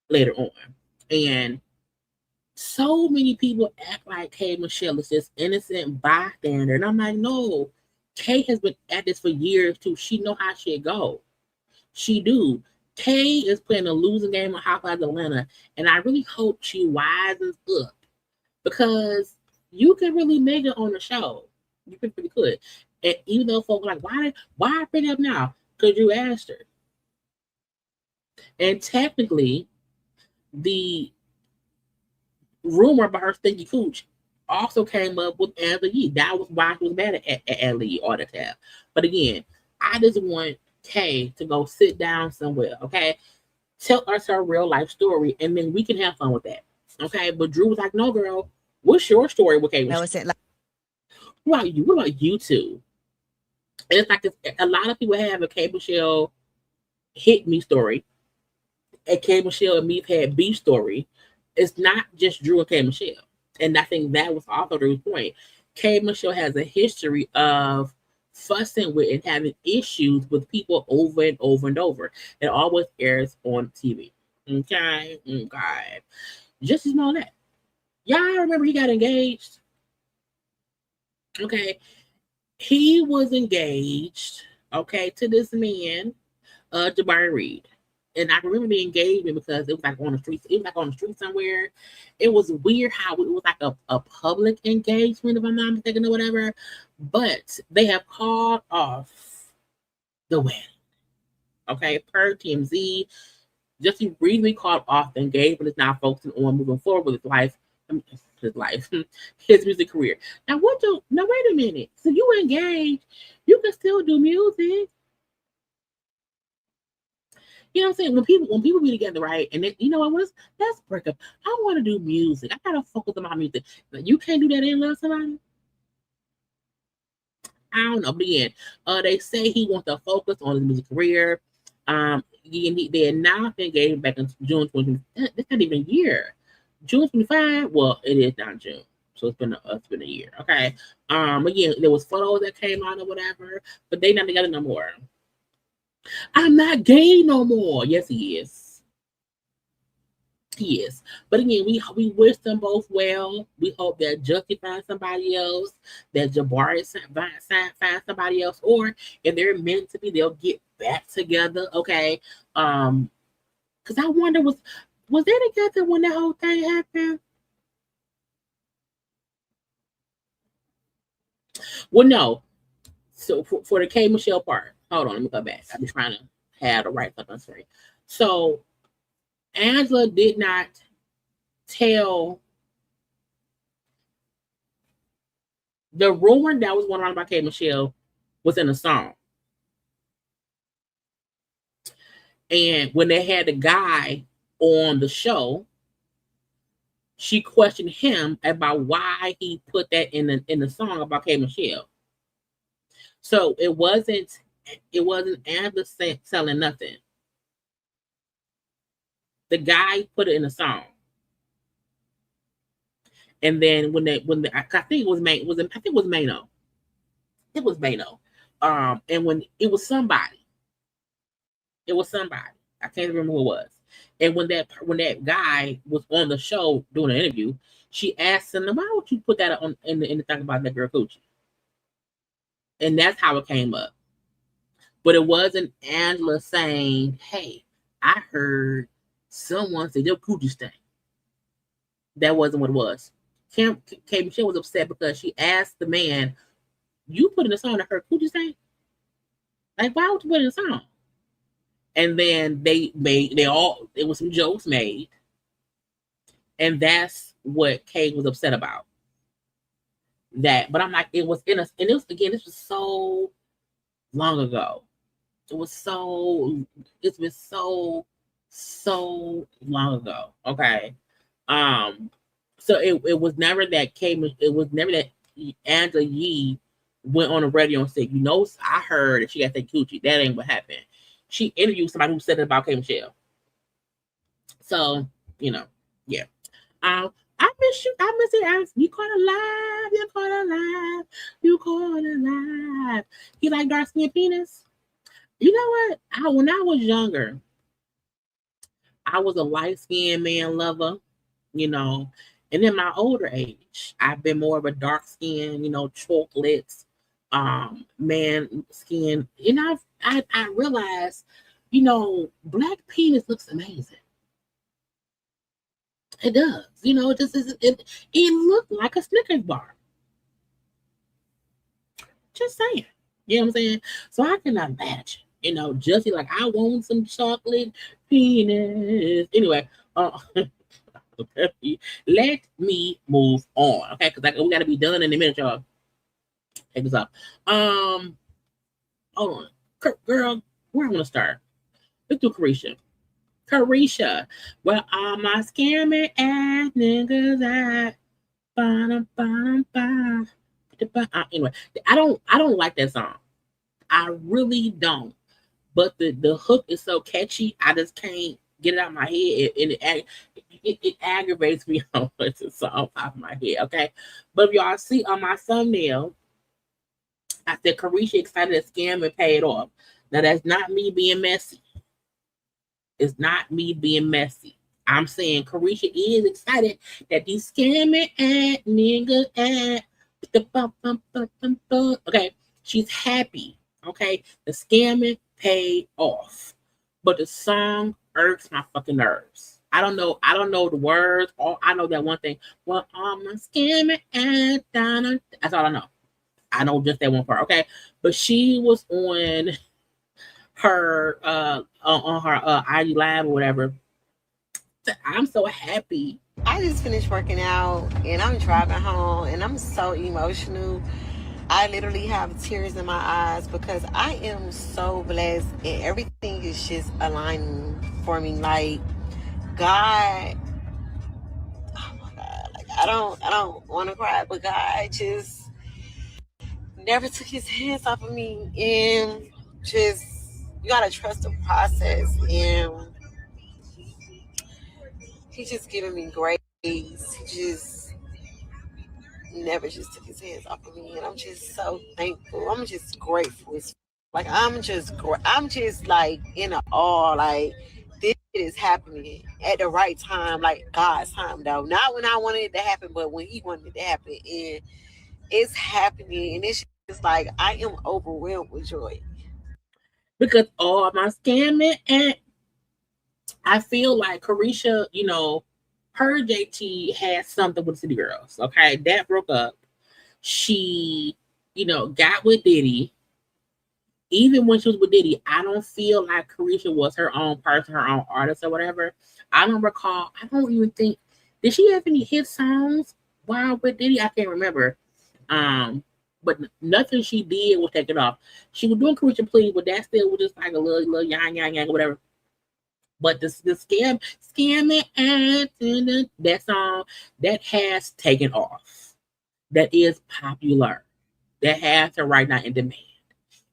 later on. And so many people act like K. Michelle is this innocent bystander. And I'm like, no, Kay has been at this for years too. She know how shit go. She do. Kay is playing a losing game on Housewives of Atlanta. And I really hope she wisens up. Because you can really make it on the show. You can pretty good. And even though folks are like, why bring it up now? Because you asked her. And technically, the rumor about her stinky cooch also came up with Angela Yee. That was why she was mad at Angela Yee all the time. But again, I just want Kay to go sit down somewhere, okay? Tell us her real life story, and then we can have fun with that, okay? But Drew was like, no, girl, what's your story with Kay? No, it's like, what about you? What about you two? And it's like a lot of people have a K. Michelle hit me story, a K. Michelle and me had beef story. It's not just Drew and K. Michelle. And I think that was also Drew's point. K. Michelle has a history of fussing with and having issues with people over and over and over. It always airs on TV. Okay? Okay. Just as Smollett. Y'all remember he got engaged? Okay. He was engaged, okay, to this man, Jabari Reed. And I remember the engagement because it was like on the street. It was like on the street somewhere. It was weird how it was like a public engagement, if I'm not mistaken, or whatever. But they have called off the wedding. Okay, per TMZ, Jussie briefly called off the engagement. Is now focusing on moving forward with his music career. Now, wait a minute. So you engaged, you can still do music. You know what I'm saying? When people be together, right? And they, you know what? Let's break up. I want to do music. I gotta focus on my music. You can't do that and love somebody. I don't know. But again, they say he wants to focus on his music career. They announced engagement back in June 20. That's not even a year. June 25. Well, it is not June, so it's been a year. Okay. Again, there was photos that came out or whatever, but they not together no more. I'm not gay no more. Yes, he is. He is. But again, we wish them both well. We hope that Jussie finds somebody else, that Jabari finds somebody else, or if they're meant to be, they'll get back together. Okay. Because I wonder, was they together when that whole thing happened? Well, no. So for the K. Michelle part, hold on, let me go back. I'm just trying to have the right stuff on screen. So Angela did not tell the rumor that was going on about K. Michelle was in a song. And when they had the guy on the show, she questioned him about why he put that in the song about K. Michelle. So it wasn't Angela selling nothing. The guy put it in a song. And then when I think it was Mano. It was Mano. And when it was somebody. I can't remember who it was. And when that guy was on the show doing an interview, she asked him, why would you put that on in the thing about that girl coochie? And that's how it came up. But it wasn't Angela saying, hey, I heard someone say your coochie stank. That wasn't what it was. K. Michelle was upset because she asked the man You put in a song to her coochie stank? Like, why would you put in a song? And then it was some jokes made. And that's what Kay was upset about. That, but I'm like, it was in us, and this was so long ago. It's been so long ago. Okay. So it was never that Angela Yee went on the radio and said, I heard that she got that coochie. That ain't what happened. She interviewed somebody who said it about K. Michelle. So, yeah. I miss you. I miss it. You caught alive. You caught alive. You caught alive. You like dark skin penis? You know what? When I was younger, I was a light skinned man lover, and in my older age, I've been more of a dark skin, chocolates, man skin. And I realized, black penis looks amazing. It does. It looked like a Snickers bar. Just saying. You know what I'm saying? So I can imagine, Jussie, like, I want some chocolate penis. Anyway, let me move on. Okay, because we got to be done in a minute, y'all. Take this up. Hold on. Girl, where I'm going to start? Let's do Caresha. Caresha, well, all my scamming ass niggas at anyway, I don't like that song. I really don't. But the hook is so catchy, I just can't get it out of my head, and it aggravates me how much it's off of my head. Okay, but if y'all see on my thumbnail, I said Caresha excited that scamming paid off. Now that's not me being messy. It's not me being messy. I'm saying Caresha is excited that these scamming niggas okay, she's happy. Okay, the scamming paid off, but the song irks my fucking nerves. I don't know the words. All I know that one thing. Well, I'm a scamming that's all I know. I know just that one part. Okay, but she was on her IG live or whatever. I'm so happy. I just finished working out and I'm driving home and I'm so emotional. I literally have tears in my eyes because I am so blessed and everything is just aligning for me. Like, God, oh my God, like I don't want to cry, but God just never took his hands off of me, and just, you gotta trust the process, and he's just giving me grace. He just never just took his hands off of me, and I'm just so thankful. I'm just grateful. Like, I'm just like in awe. Like, this is happening at the right time, like God's time, though. Not when I wanted it to happen, but when he wanted it to happen, and it's happening, and it's just like I am overwhelmed with joy. Because all my scamming, and I feel like Caresha, her JT had something with City Girls. Okay, that broke up. She, got with Diddy. Even when she was with Diddy, I don't feel like Caresha was her own person, her own artist or whatever. I don't recall. I don't even think, did she have any hit songs while with Diddy? I can't remember. But nothing she did was taken off. She was doing Caresha Please, but that still was just like a little yang, whatever. But the scamming and that song, that has taken off. That is popular. That has her right now in demand.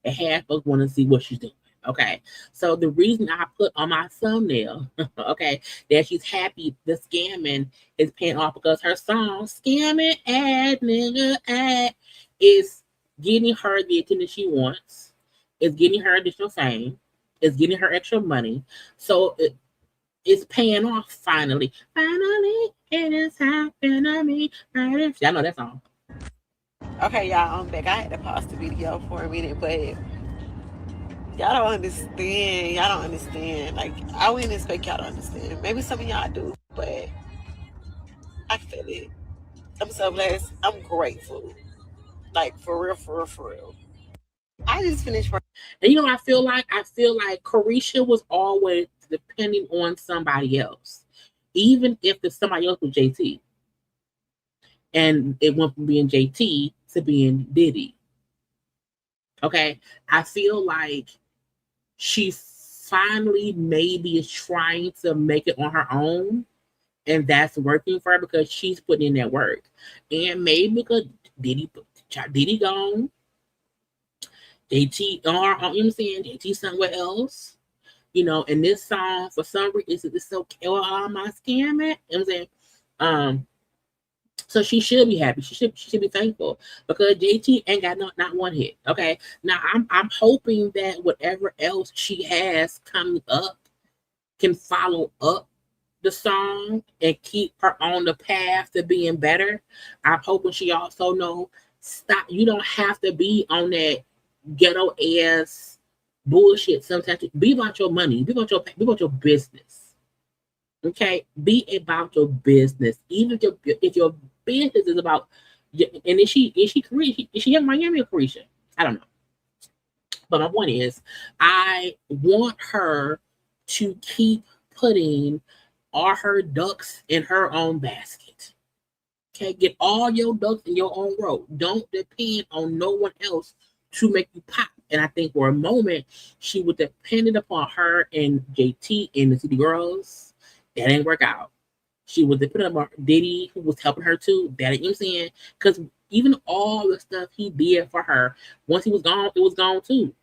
It has folks want to see what she's doing. Okay. So the reason I put on my thumbnail, okay, that she's happy the scamming is paying off, because her song, Scamming Ad Nigga Ad, is getting her the attention she wants. It's getting her additional fame. It's getting her extra money. So it's paying off finally. Finally, it is happening to me. I know that song. Okay, y'all, I'm back. I had to pause the video for a minute, but y'all don't understand. Y'all don't understand. Like, I wouldn't expect y'all to understand. Maybe some of y'all do, but I feel it. I'm so blessed. I'm grateful. Like for real. I just finished. And you know what I feel like? I feel like Caresha was always depending on somebody else, even if the somebody else was JT. And it went from being JT to being Diddy. Okay, I feel like she finally maybe is trying to make it on her own, and that's working for her because she's putting in that work. And maybe because Diddy gone, JT, or you know what I'm saying, JT somewhere else, you know. And this song for some reason it's so all my scamming. You know what I'm saying, so she should be happy. She should be thankful because JT ain't got not one hit. Okay, now I'm hoping that whatever else she has coming up can follow up the song and keep her on the path to being better. I'm hoping she also know stop. You don't have to be on that ghetto ass bullshit. Sometimes be about your money. Be about your business. Okay, be about your business. Even if your business is about, and is she Caresha? Is she young Miami or Caresha? I don't know. But my point is, I want her to keep putting all her ducks in her own basket. Okay, get all your ducks in your own row. Don't depend on no one else to make you pop. And I think for a moment she was dependent upon her and JT and the City Girls. That didn't work out. She was dependent on Diddy, who was helping her too. That, you know what I'm saying? Because even all the stuff he did for her, once he was gone, it was gone too.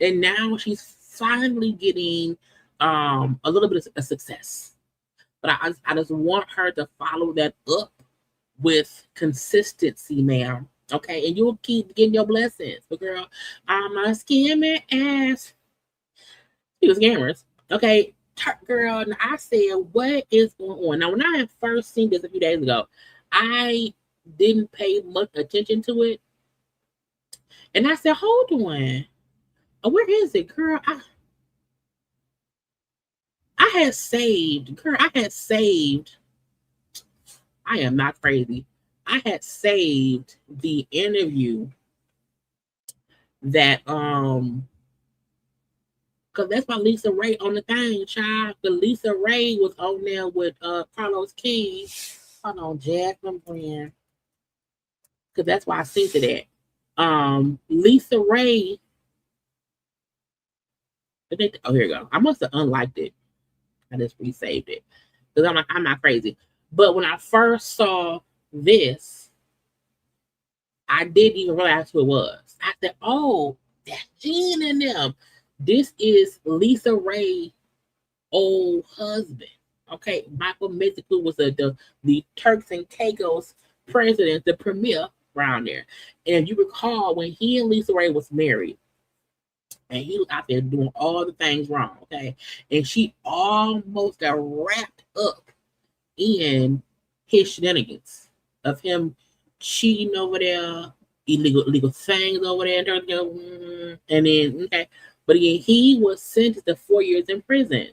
And now she's finally getting a little bit of a success. But I just want her to follow that up with consistency, ma'am. Okay, and you'll keep getting your blessings. But girl, I'm a scamming ass. She was scammers. Okay, girl, and I said, what is going on? Now, when I had first seen this a few days ago, I didn't pay much attention to it. And I said, hold on. Where is it, girl? I had saved, girl. I am not crazy. I had saved the interview that because that's why LisaRaye on the thing, child. The LisaRaye was on there with Carlos King. Hold on, Jasmine Brand. Because that's why I sent to that. LisaRaye. Oh, here you go. I must have unliked it. I just resaved it. Because I'm not crazy. But when I first saw this, I didn't even realize who it was. I said, oh, that's Jean and them. This is LisaRaye's old husband. Okay, Michael Mexico was the Turks and Caicos president, the premier around there. And if you recall, when he and LisaRaye was married, and he was out there doing all the things wrong, okay? And she almost got wrapped up in his shenanigans of him cheating over there, illegal things over there, and then, okay. But again, he was sentenced to 4 years in prison.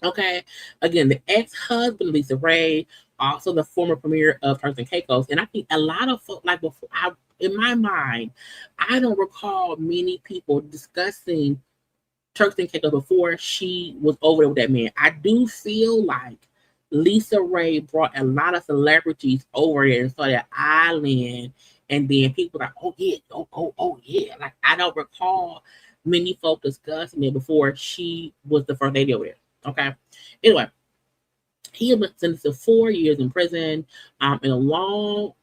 Okay. Again, the ex-husband, LisaRaye, also the former premier of Turks and Caicos. And I think a lot of folks, like before, in my mind, I don't recall many people discussing Turks and Caicos before she was over there with that man. I do feel like LisaRaye brought a lot of celebrities over there and saw that island, and then people were like, oh yeah, oh yeah. Like, I don't recall many folk discussing it before she was the first lady over there. Okay. Anyway, he had been sentenced to 4 years in prison in a long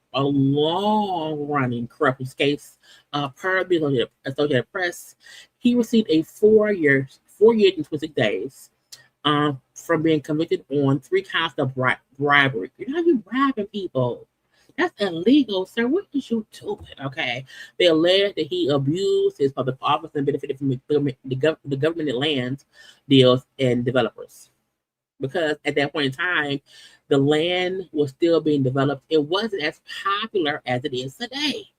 running corruption case. Per the Associated Press, he received a 4 years and 26 days from being convicted on 3 counts of bribery. You're not even bribing people. That's illegal, sir. What is you doing? Okay. They allege that he abused his public office and benefited from the government land deals and developers. Because at that point in time, the land was still being developed. It wasn't as popular as it is today.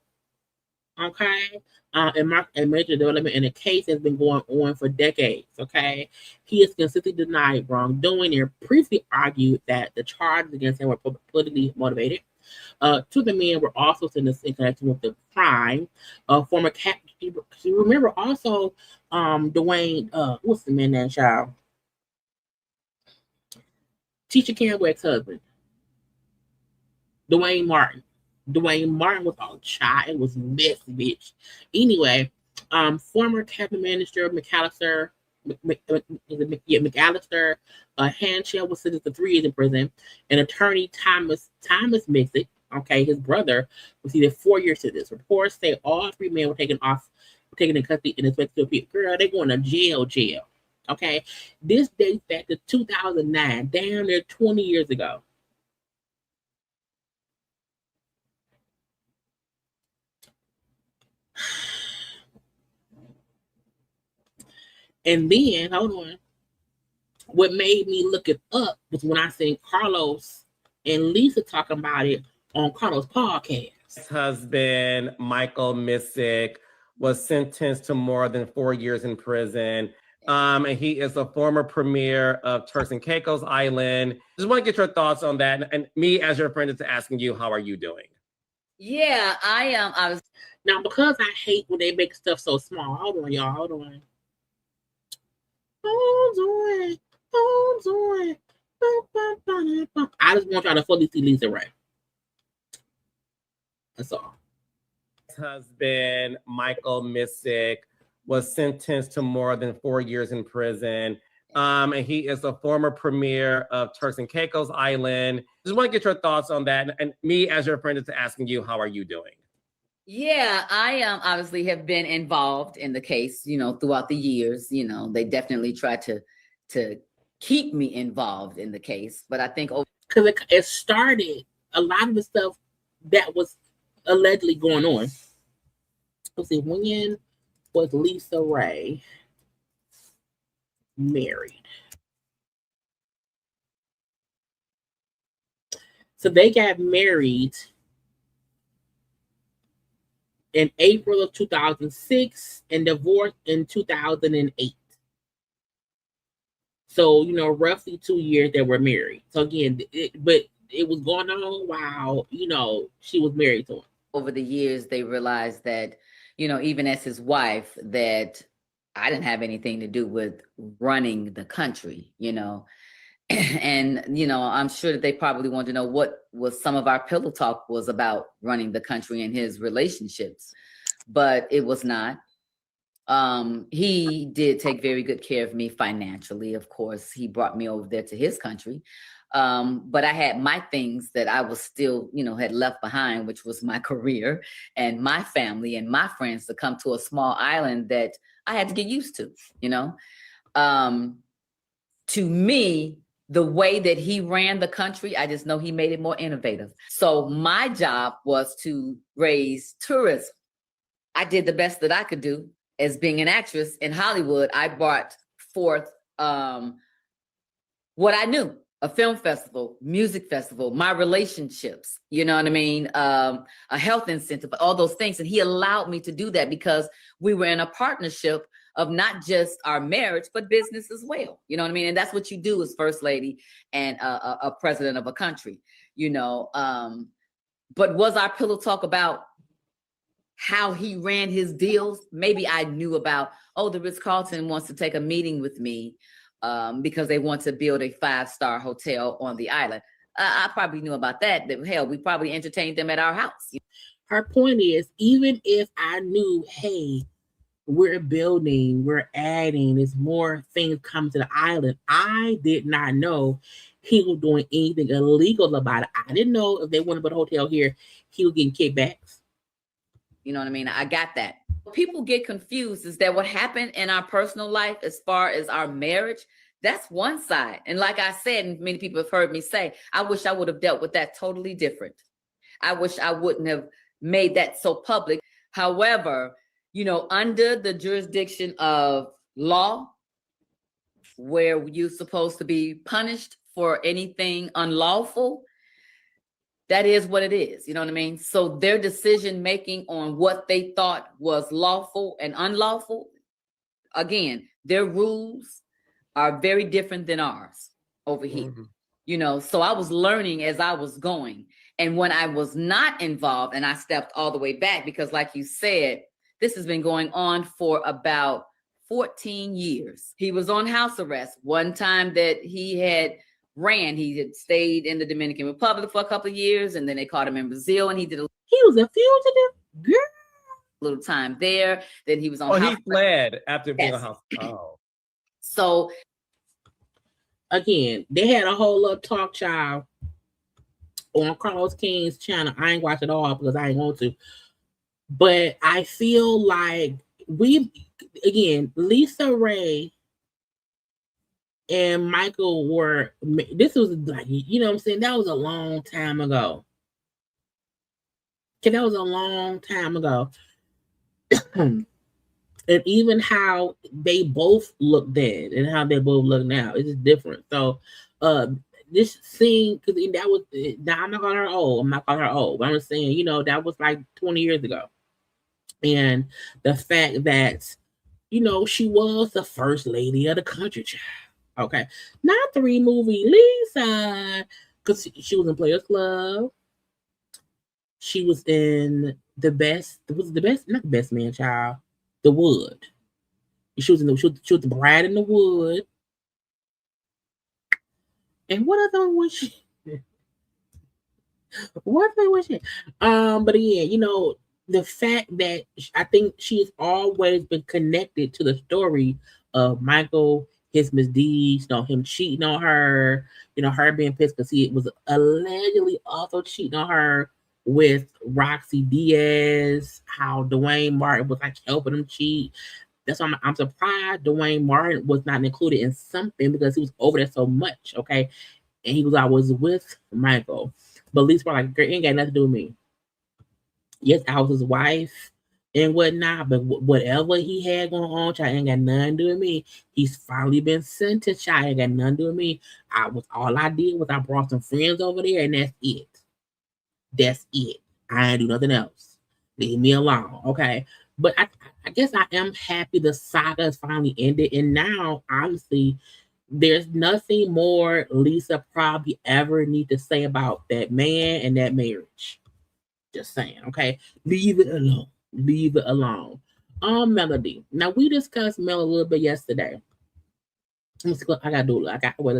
Okay. A major development in the case has been going on for decades. Okay. He has consistently denied wrongdoing and previously argued that the charges against him were politically motivated. Two of the men were also sentenced in connection with the crime. Former cat. You remember also Dwayne. What's the man name, child? Tisha Campbell's husband, Dwayne Martin. Dwayne Martin was all child. It was messy, bitch. Anyway, former cabinet minister McAllister, McAllister, Hanshell was sentenced to 3 years in prison, and attorney Thomas Missick, okay, his brother, received a 4-year sentence. Reports say all 3 men were taken in custody and expected to appeal. Girl, they going to jail. Okay, this dates back to 2009, down there 20 years ago. And then, hold on. What made me look it up was when I seen Carlos and Lisa talking about it on Carlos' podcast. His husband, Michael Missick, was sentenced to more than 4 years in prison. And he is a former premier of Turks and Caicos Island. Just want to get your thoughts on that. And me, as your friend, is asking you, how are you doing? Yeah, I was. Now, because I hate when they make stuff so small. Hold on, y'all. Hold on. I just want y'all to fully see LisaRaye. That's all. His husband, Michael Missick, was sentenced to more than 4 years in prison. And he is a former premier of Turks and Caicos Island. Just want to get your thoughts on that. And me, as your friend, is asking you, how are you doing? Yeah, I obviously have been involved in the case, throughout the years. They definitely tried to keep me involved in the case. But I think because it started a lot of the stuff that was allegedly going on. Let's see, when was LisaRaye married? So they got married in April of 2006 and divorced in 2008. So, roughly 2 years they were married. So again, but it was going on while, she was married to him. Over the years, they realized that, even as his wife, that I didn't have anything to do with running the country, And, I'm sure that they probably wanted to know what was some of our pillow talk was about running the country and his relationships, but it was not. He did take very good care of me financially. Of course, he brought me over there to his country. But I had my things that I was still, had left behind, which was my career and my family and my friends to come to a small island that I had to get used to, To me, the way that he ran the country, I just know he made it more innovative. So my job was to raise tourism. I did the best that I could do as being an actress in Hollywood. I brought forth what I knew, a film festival, music festival, my relationships, you know what I mean? A health incentive, all those things. And he allowed me to do that because we were in a partnership of not just our marriage, but business as well. You know what I mean? And that's what you do as first lady and a president of a country, But was our pillow talk about how he ran his deals? Maybe I knew about, the Ritz-Carlton wants to take a meeting with me because they want to build a 5-star hotel on the island. I probably knew about that. Hell, we probably entertained them at our house. Her point is, even if I knew, hey, we're building, we're adding, there's more things coming to the island, I did not know he was doing anything illegal about it. I didn't know if they wanted to put a hotel here, he was getting kickbacks. You know what I mean? I got that. People get confused is that what happened in our personal life as far as our marriage, that's one side. And like I said, and many people have heard me say, I wish I would have dealt with that totally different. I wish I wouldn't have made that so public. However, under the jurisdiction of law, where you're supposed to be punished for anything unlawful, that is what it is. You know what I mean? So their decision making on what they thought was lawful and unlawful, again, their rules are very different than ours over here. Mm-hmm. So I was learning as I was going. And when I was not involved and I stepped all the way back, because like you said, this has been going on for about 14 years. He was on house arrest. One time that he had stayed in the Dominican Republic for a couple of years, and then they caught him in Brazil, and he was a fugitive, girl. Little time there. Then he was on. Oh, he fled after being on house. Oh, so again, they had a whole little talk, child, on Carlos King's channel. I ain't watched it all because I ain't want to, but I feel like LisaRaye and Michael were. This was like, you know what I'm saying? That was a long time ago. Okay, that was a long time ago. And even how they both look then and how they both look now is different. So this scene, because that was, now I'm not calling her old, but I'm just saying, you know, that was like 20 years ago. And the fact that, you know, she was the first lady of the country, child. Okay, not 3 movie Lisa, because she was in Players Club. She was in not the Best Man, child. The Wood. She was the Bride in the Wood. And what other one was she? But yeah, you know, the fact that I think she's always been connected to the story of Michael, his misdeeds, you know, him cheating on her, you know, her being pissed because he was allegedly also cheating on her with Roxy Diaz, how Dwayne Martin was like helping him cheat. That's why I'm surprised Dwayne Martin was not included in something, because he was over there so much, okay? And he was always with Michael. But Lisa was like, girl, it ain't got nothing to do with me. Yes, I was his wife and whatnot, but whatever he had going on, child, ain't got nothing to do with me. He's finally been sentenced, child, ain't got nothing to do with me. All I did was I brought some friends over there, and that's it. That's it. I ain't do nothing else. Leave me alone, okay? But I guess I am happy the saga has finally ended. And now, honestly, there's nothing more Lisa probably ever need to say about that man and that marriage. Just saying, okay? Leave it alone. Leave it alone. Melody. Now, we discussed Mel a little bit yesterday. Let's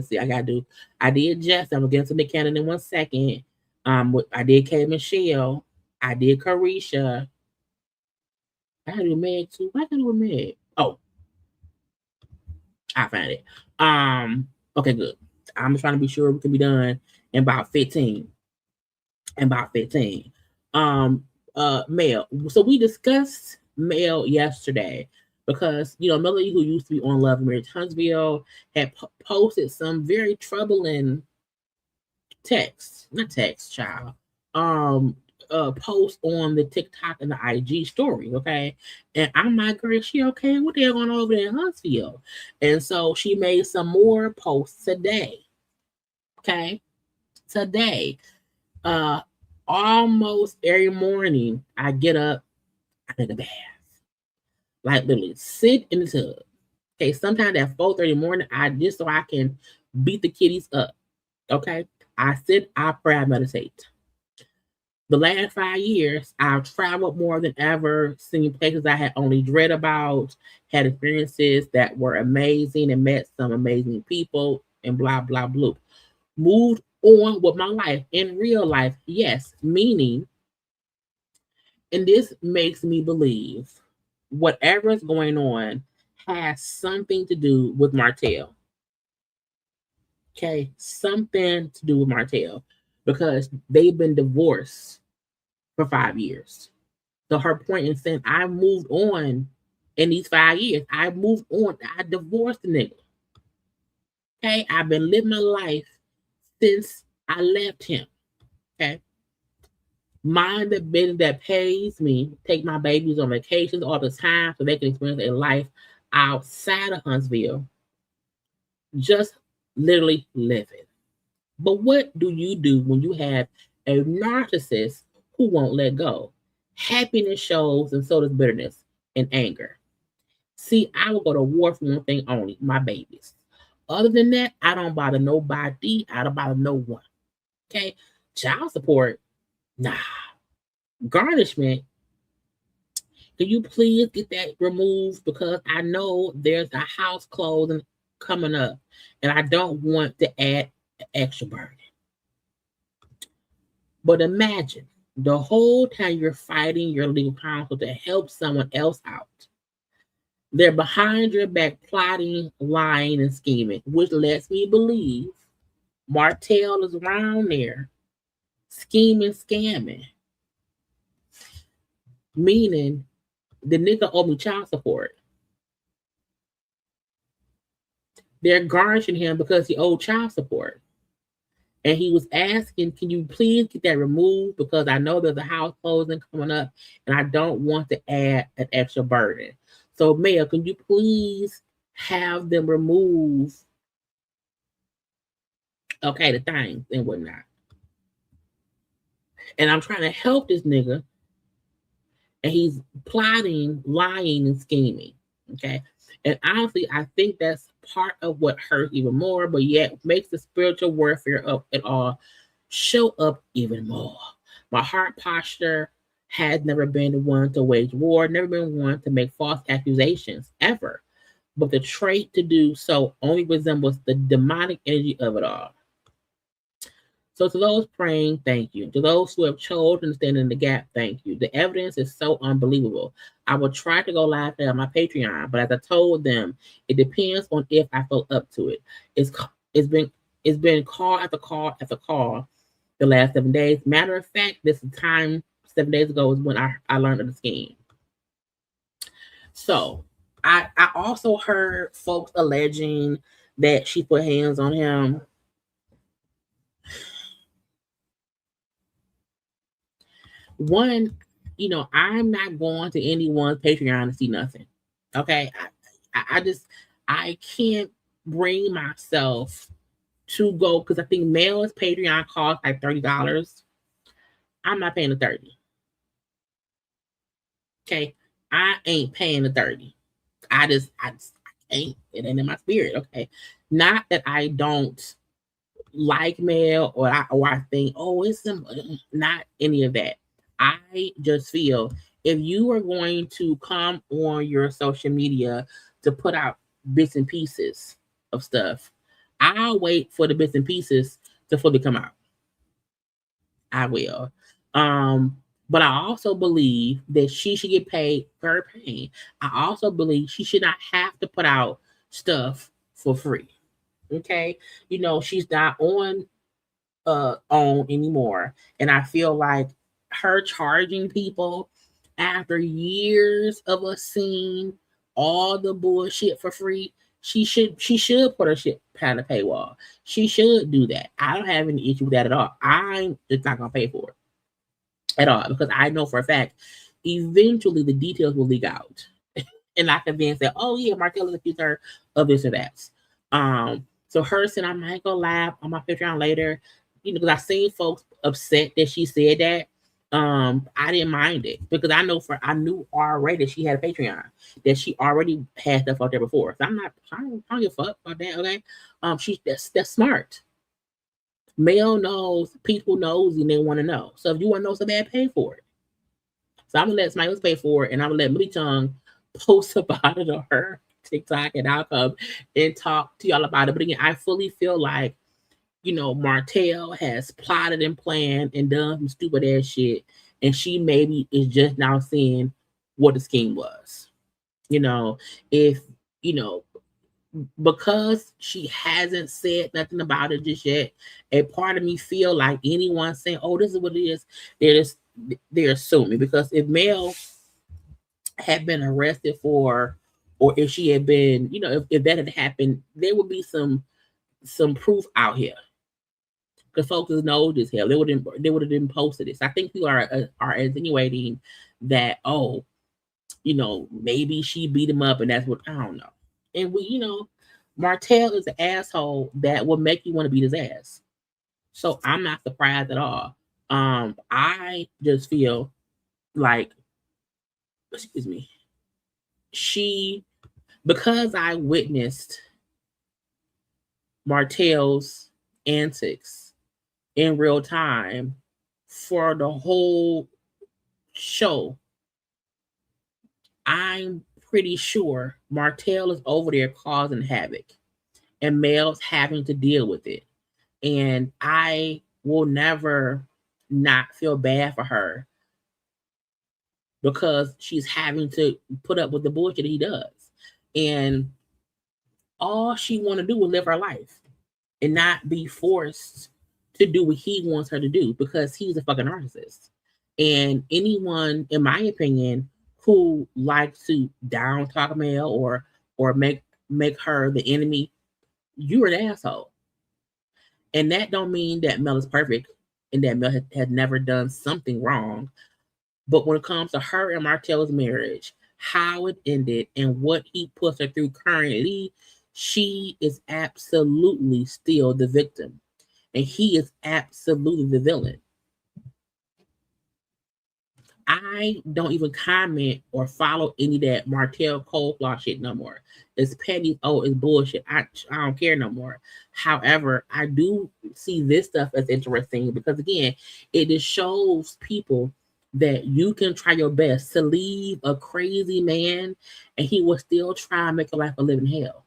see, I did Jess. I'm going to get to the canon in 1 second. I did K. Michelle. I did Caresha. I gotta do Meg too. Why can't I do Meg? Oh, I found it. Okay, good. I'm trying to be sure we can be done in about 15. Mel. So we discussed Mel yesterday because, you know, Melody, who used to be on Love and Marriage Huntsville, had posted some very troubling post on the TikTok and the IG story, okay? And I'm like, girl, she okay? What the hell going on over there in Huntsville? And so she made some more posts today, okay? Today, almost every morning, I get up, I take a bath. Like literally sit in the tub. Okay, sometimes at 4:30 in the morning, just so I can beat the kitties up, okay? I sit, I pray, I meditate. The last 5 years, I've traveled more than ever, seen places I had only read about, had experiences that were amazing, and met some amazing people, and blah, blah, blah. Moved on with my life in real life, yes, meaning, and this makes me believe whatever is going on has something to do with Martell. Okay, something to do with Martell, because they've been divorced for 5 years. So her point in saying I moved on in these 5 years, I moved on. I divorced the nigga. Okay, I've been living my life since I left him. Okay, mind the business that pays me, take my babies on vacations all the time so they can experience a life outside of Huntsville. Just literally living. But what do you do when you have a narcissist who won't let go? Happiness shows, and so does bitterness and anger. See, I will go to war for one thing only, my babies. Other than that, I don't bother nobody. I don't bother no one. Okay? Child support, Nah. Garnishment. Can you please get that removed? Because I know there's a house closing coming up and I don't want to add extra burden. But imagine the whole time you're fighting your legal counsel to help someone else out. They're behind your back plotting, lying, and scheming, which lets me believe Martell is around there scheming, scamming. Meaning the nigga owe me child support. They're garnishing him because he owed child support. And he was asking, can you please get that removed? Because I know there's a house closing coming up and I don't want to add an extra burden. So, Mel, can you please have them remove, okay, the things and whatnot. And I'm trying to help this nigga. And he's plotting, lying, and scheming. Okay. And honestly, I think that's part of what hurts even more, but yet makes the spiritual warfare of it all show up even more. My heart posture has never been one to wage war, never been one to make false accusations, ever. But the trait to do so only resembles the demonic energy of it all. So to those praying, thank you. To those who have chosen to stand in the gap, thank you. The evidence is so unbelievable. I will try to go live on my Patreon, but as I told them, it depends on if I feel up to it. It's been call after call after call the last 7 days. Matter of fact, this time 7 days ago is when I learned of the scheme. So I also heard folks alleging that she put hands on him. One, I'm not going to anyone's Patreon to see nothing. Okay. I can't bring myself to go because I think Mel's Patreon costs like $30. I'm not paying the $30. Okay. I ain't paying the $30. I just ain't. It ain't in my spirit. Okay. Not that I don't like Mel or I think, oh, it's not any of that. I just feel if you are going to come on your social media to put out bits and pieces of stuff, I'll wait for the bits and pieces to fully come out. I will. But I also believe that she should get paid for her pain. I also believe she should not have to put out stuff for free. Okay? She's not on anymore. And I feel like her charging people after years of us seeing all the bullshit for free, she should put her shit behind a paywall. She should do that. I don't have any issue with that at all. I'm just not gonna pay for it at all because I know for a fact eventually the details will leak out. And I can then say, oh yeah, Martell is accused her of this or that. So her saying I might go live on my Patreon later, because I seen folks upset that she said that. I didn't mind it because I knew already that she had a Patreon, that she already had stuff out there before. So I don't give a fuck about that. Okay. That's smart. Male knows, people knows, and they want to know. So if you want to know so bad, pay for it. So I'm gonna let somebody else pay for it, and I'm gonna let Millie Chung post about it on her TikTok, and I'll come and talk to y'all about it. But again, I fully feel like Martell has plotted and planned and done some stupid ass shit. And she maybe is just now seeing what the scheme was. Because she hasn't said nothing about it just yet, a part of me feel like anyone saying, oh, this is what it is, they're assuming. Because if Mel had been arrested for, or if she had been, if that had happened, there would be some proof out here. Because folks know this hell, they would have been posted this. I think people are insinuating that, oh, maybe she beat him up, and that's what, I don't know. And Martell is an asshole that will make you want to beat his ass. So I'm not surprised at all. I just feel like, excuse me, because I witnessed Martell's antics in real time for the whole show, I'm pretty sure Martell is over there causing havoc and Mel's having to deal with it. And I will never not feel bad for her because she's having to put up with the bullshit he does. And all she want to do is live her life and not be forced to do what he wants her to do because he's a fucking narcissist. And anyone, in my opinion, who likes to down talk Mel or make her the enemy, you're an asshole. And that don't mean that Mel is perfect and that Mel had never done something wrong. But when it comes to her and Martell's marriage, how it ended and what he puts her through currently, she is absolutely still the victim. And he is absolutely the villain. I don't even comment or follow any of that Martell coleslaw shit no more. It's petty. Oh, it's bullshit. I don't care no more. However, I do see this stuff as interesting because, again, it just shows people that you can try your best to leave a crazy man and he will still try and make your life a living hell.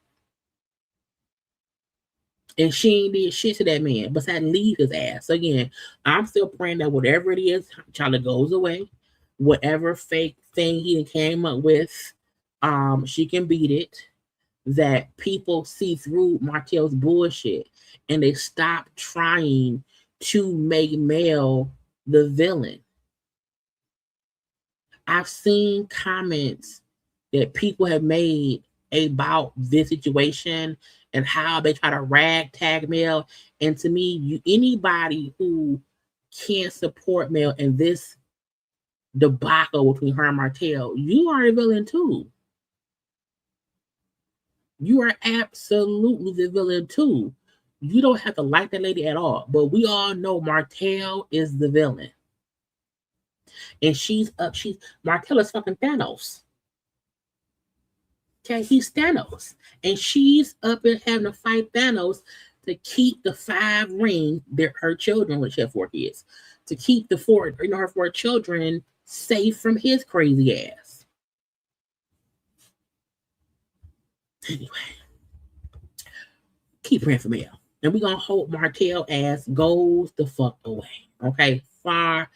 And she ain't did shit to that man besides leave his ass. So again, I'm still praying that whatever it is, Charlie goes away. Whatever fake thing he came up with, she can beat it. That people see through Martell's bullshit and they stop trying to make Mel the villain. I've seen comments that people have made about this situation and how they try to ragtag Mel. And to me, anybody who can't support Mel in this debacle between her and Martell, you are a villain too. You are absolutely the villain too. You don't have to like that lady at all, but we all know Martell is the villain. And Martell is fucking Thanos. Okay, he's Thanos. And she's up and having to fight Thanos to keep the 5 rings, her children, which have 4 kids, to keep her 4 children safe from his crazy ass. Anyway, keep praying for Mel. And we're going to hope Martell ass goes the fuck away. Okay? Far.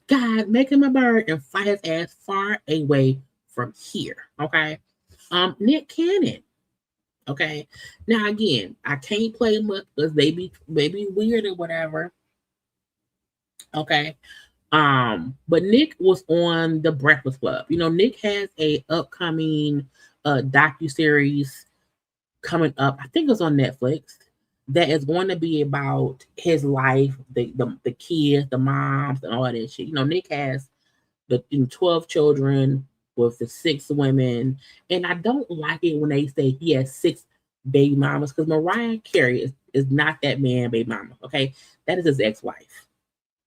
God, make him a bird and fly his ass far away from here. Okay? Nick Cannon. Okay? Now, again, I can't play much because they be weird or whatever. Okay? But Nick was on The Breakfast Club. You know, Nick has a upcoming docuseries coming up. I think it's on Netflix. That is going to be about his life, the kids, the moms, and all that shit. You know, Nick has the 12 children with the 6 women, and I don't like it when they say he has 6 baby mamas because Mariah Carey is not that man baby mama. Okay, that is his ex-wife.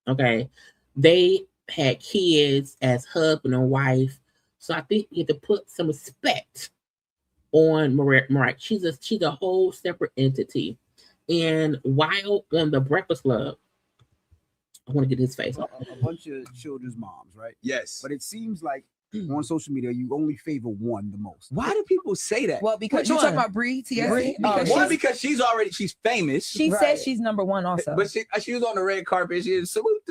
Okay, they had kids as husband and wife, so I think you have to put some respect on Mariah. She's a whole separate entity. And while on The Breakfast Club, I want to get his face. A bunch of children's moms, right? Yes. But it seems like on social media, you only favor one the most. Why do people say that? Well, because you talking about Bree, Because she's famous. She says she's number 1 also. But she was on the red carpet. She salute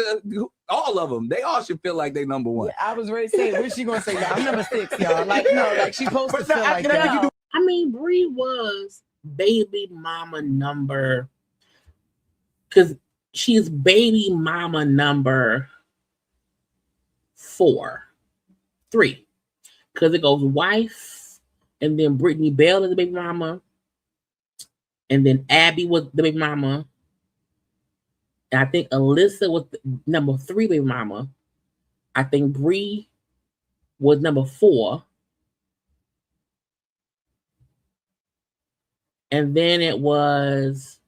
all of them. They all should feel like they number 1. Yeah, I was ready to say, what's she gonna say? I'm number 6, y'all. Like, no, like she supposed to feel like that. I mean, Bree was baby mama number, because she's baby mama number 3, because it goes wife, and then Brittany Bell is the baby mama, and then Abby was the baby mama, and I think Alyssa was number 3 baby mama. I think Bree was number 4. And then it was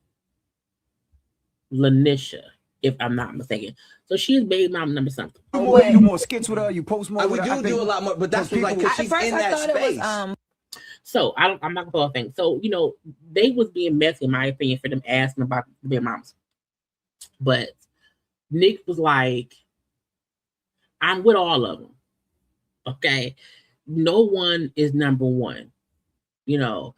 Lanisha, if I'm not mistaken. So she's baby mom number something. You do more skits with her, you post more with her. We do a lot more, but that's like because she's in that space. So I'm not gonna pull a thing. So, you know, they was being messy, in my opinion, for them asking about the baby moms. But Nick was like, I'm with all of them. Okay. No one is number one. You know,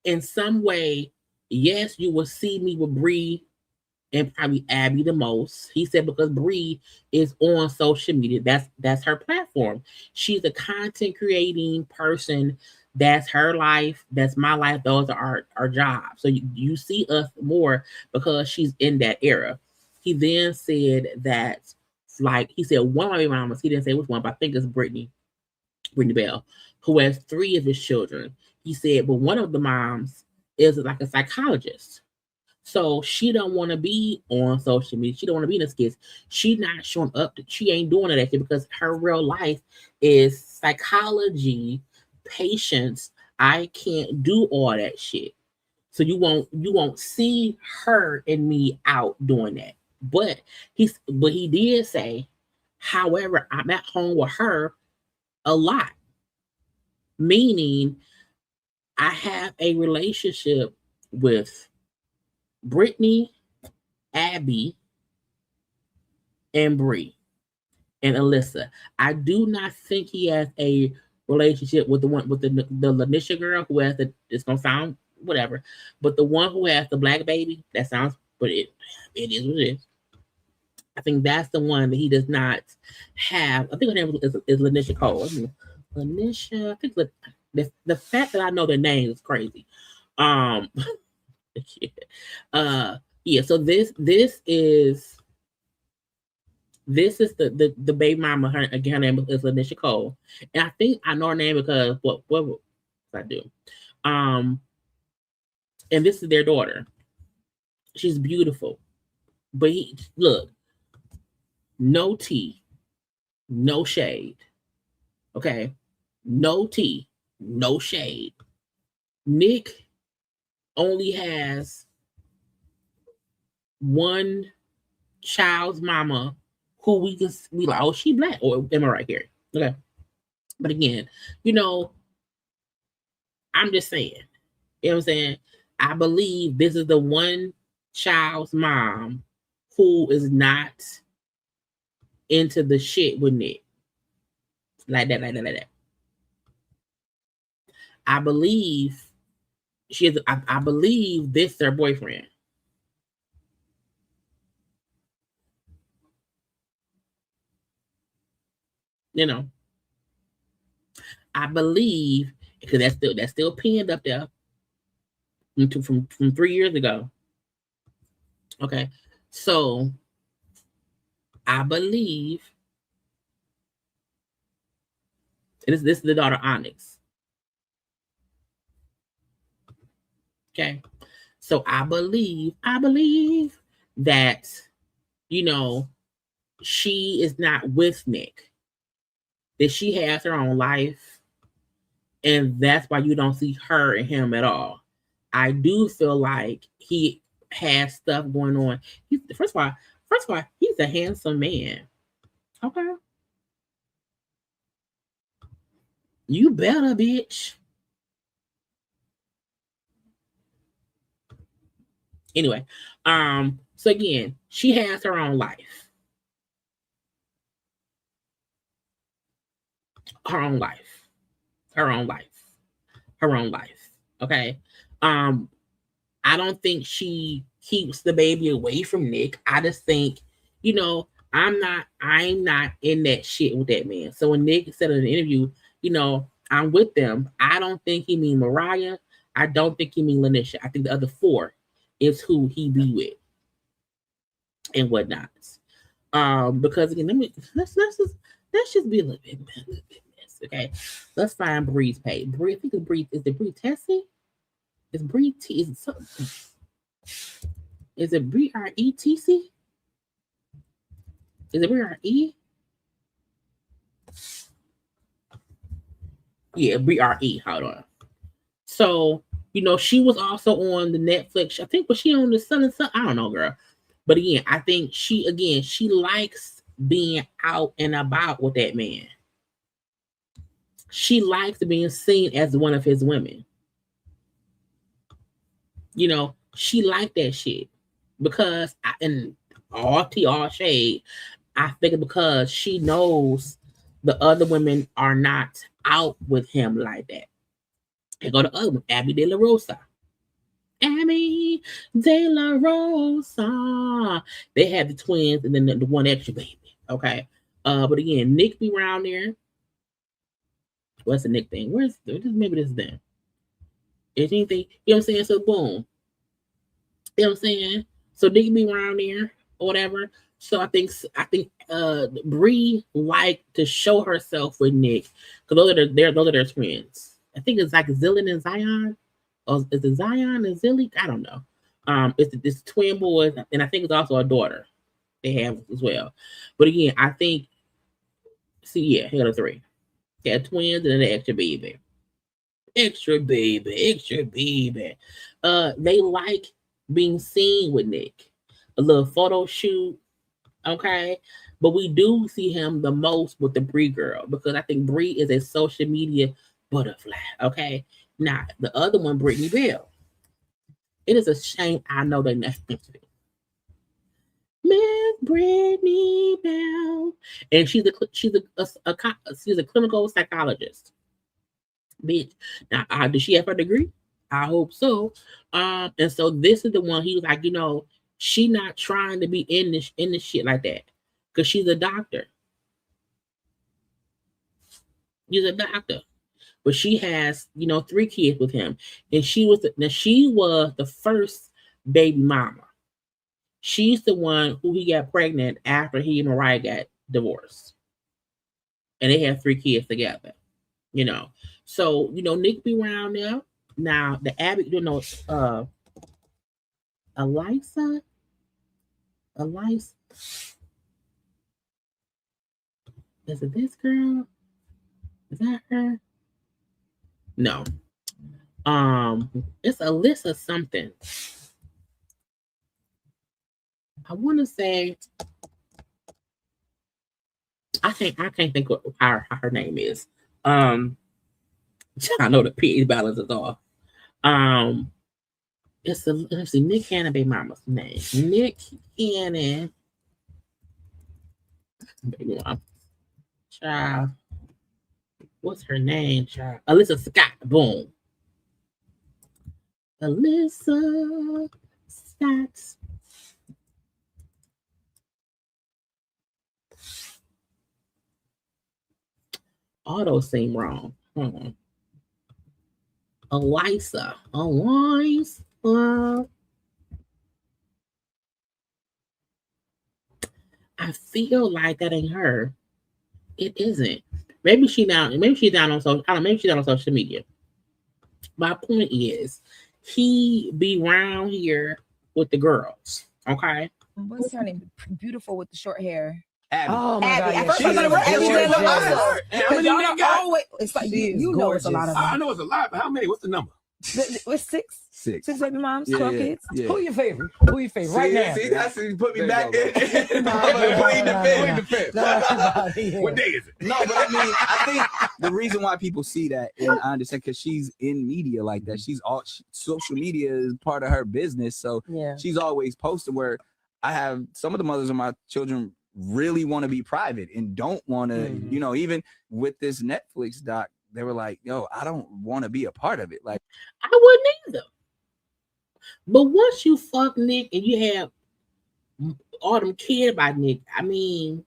in some way, yes, you will see me with Bree and probably Abby the most. He said because Bree is on social media. That's her platform. She's a content creating person. That's her life. That's my life. Those are our jobs. So you see us more because she's in that era. He then said that, like, he said one of my mamas, he didn't say which one, but I think it's Brittany Bell, who has 3 of his children. He said, but one of the moms is like a psychologist. So she don't want to be on social media. She don't want to be in the skits. She's not showing up. She ain't doing that because her real life is psychology, patience. I can't do all that shit. So you won't see her and me out doing that. But he did say, however, I'm at home with her a lot. Meaning I have a relationship with Brittany, Abby, and Bree, and Alyssa. I do not think he has a relationship with the one with the Lanisha girl who has the. It's gonna sound whatever, but the one who has the black baby. That sounds, but it is what it is. I think that's the one that he does not have. I think her name is Lanisha Cole. Lanisha. I think the fact that I know their names is crazy. Yeah. So this is the baby mama. Her name is Lanisha Cole, and I think I know her name because what I do. And this is their daughter. She's beautiful, but look, no tea, no shade. Okay, no tea, no shade. Nick only has one child's mama who we like, oh, she black, or am I right here? Okay. But again, I'm just saying, you know what I'm saying? I believe this is the one child's mom who is not into the shit with Nick. Like that. I believe I believe this is her boyfriend. I believe because that's still pinned up there from 3 years ago. Okay, so I believe this is the daughter Onyx. Okay, so I believe that she is not with Nick. That she has her own life, and that's why you don't see her and him at all. I do feel like he has stuff going on. First of all, he's a handsome man. Okay, you better, bitch. Anyway, so again, she has her own life. Her own life. Okay. I don't think she keeps the baby away from Nick. I just think, I'm not in that shit with that man. So when Nick said in an interview, I'm with them, I don't think he mean Mariah. I don't think he mean Lanisha. I think the other 4 is who he be with and whatnot. Because again, let's just be a little bit mess, okay? Let's find Bree's page. Bree, I think it's Bree. Is it Bree Tessie? Is Bree T? Is it something? Is it Bree RETC? Is it Bree RE? Yeah, Bree RE. Hold on. So she was also on the Netflix. I think was she on the Sun and Sun? I don't know, girl. But again, I think she likes being out and about with that man. She likes being seen as one of his women. she liked that shit because in all tea, all shade, I think because she knows the other women are not out with him like that. And go to other one, Abby De La Rosa. Abby De La Rosa. They had the twins and then the one extra baby. Okay. But again, Nick be around there. What's the Nick thing? Where's maybe this then? Is anything, you know what I'm saying? So boom. You know what I'm saying? So Nick be around there or whatever. So I think Bree liked to show herself with Nick because those are their twins. I think it's like Zillion and Zion. Or is it Zion and Zilly? I don't know. It's twin boys, and I think it's also a daughter they have as well. But again, I think here are the three. They had twins and an extra baby. Extra baby. They like being seen with Nick. A little photo shoot. Okay. But we do see him the most with the Bree girl because I think Bree is a social media butterfly. Okay. Now, the other one, Brittany Bell. It is a shame I know they never mentioned it. Miss Brittany Bell. And she's a clinical psychologist. Bitch. Now, did she have her degree? I hope so. And so this is the one he was like, she not trying to be in this shit like that. Because she's a doctor. She's a doctor. But she has, 3 kids with him. And she was the first baby mama. She's the one who he got pregnant after he and Mariah got divorced. And they had 3 kids together. So, Nick be around there. Now, the Abby, Elisa? Is it this girl? Is that her? No. It's Alyssa something. I want to say I can't think what her name is. I know the pH balance is off. Let's see, Nick Cannon baby mama's name. Nick Cannon baby mama. Child. What's her name, child? Alyssa Scott. Boom. Alyssa Scott. All those seem wrong. Elisa. I feel like that ain't her. It isn't. Maybe she's down on social. I don't know. Maybe she's down on social media. My point is, he be around here with the girls. Okay. What's her name? Beautiful with the short hair. Abby. Oh my God! Yeah, she's It's like it's a lot of them. I know it's a lot, but how many? What's the number? With 6 baby moms, 12 kids. Yeah. Who your favorite? Right now. See, that's put me back in. What day is it? No, but I mean, I think the reason why people see that, and I understand, because she's in media like that. Social media is part of her business, so she's always posting. Where I have some of the mothers of my children really want to be private and don't want to, even with this Netflix doc. They were like, yo, I don't want to be a part of it. Like, I wouldn't either. But once you fuck Nick and you have all them kids by Nick, I mean,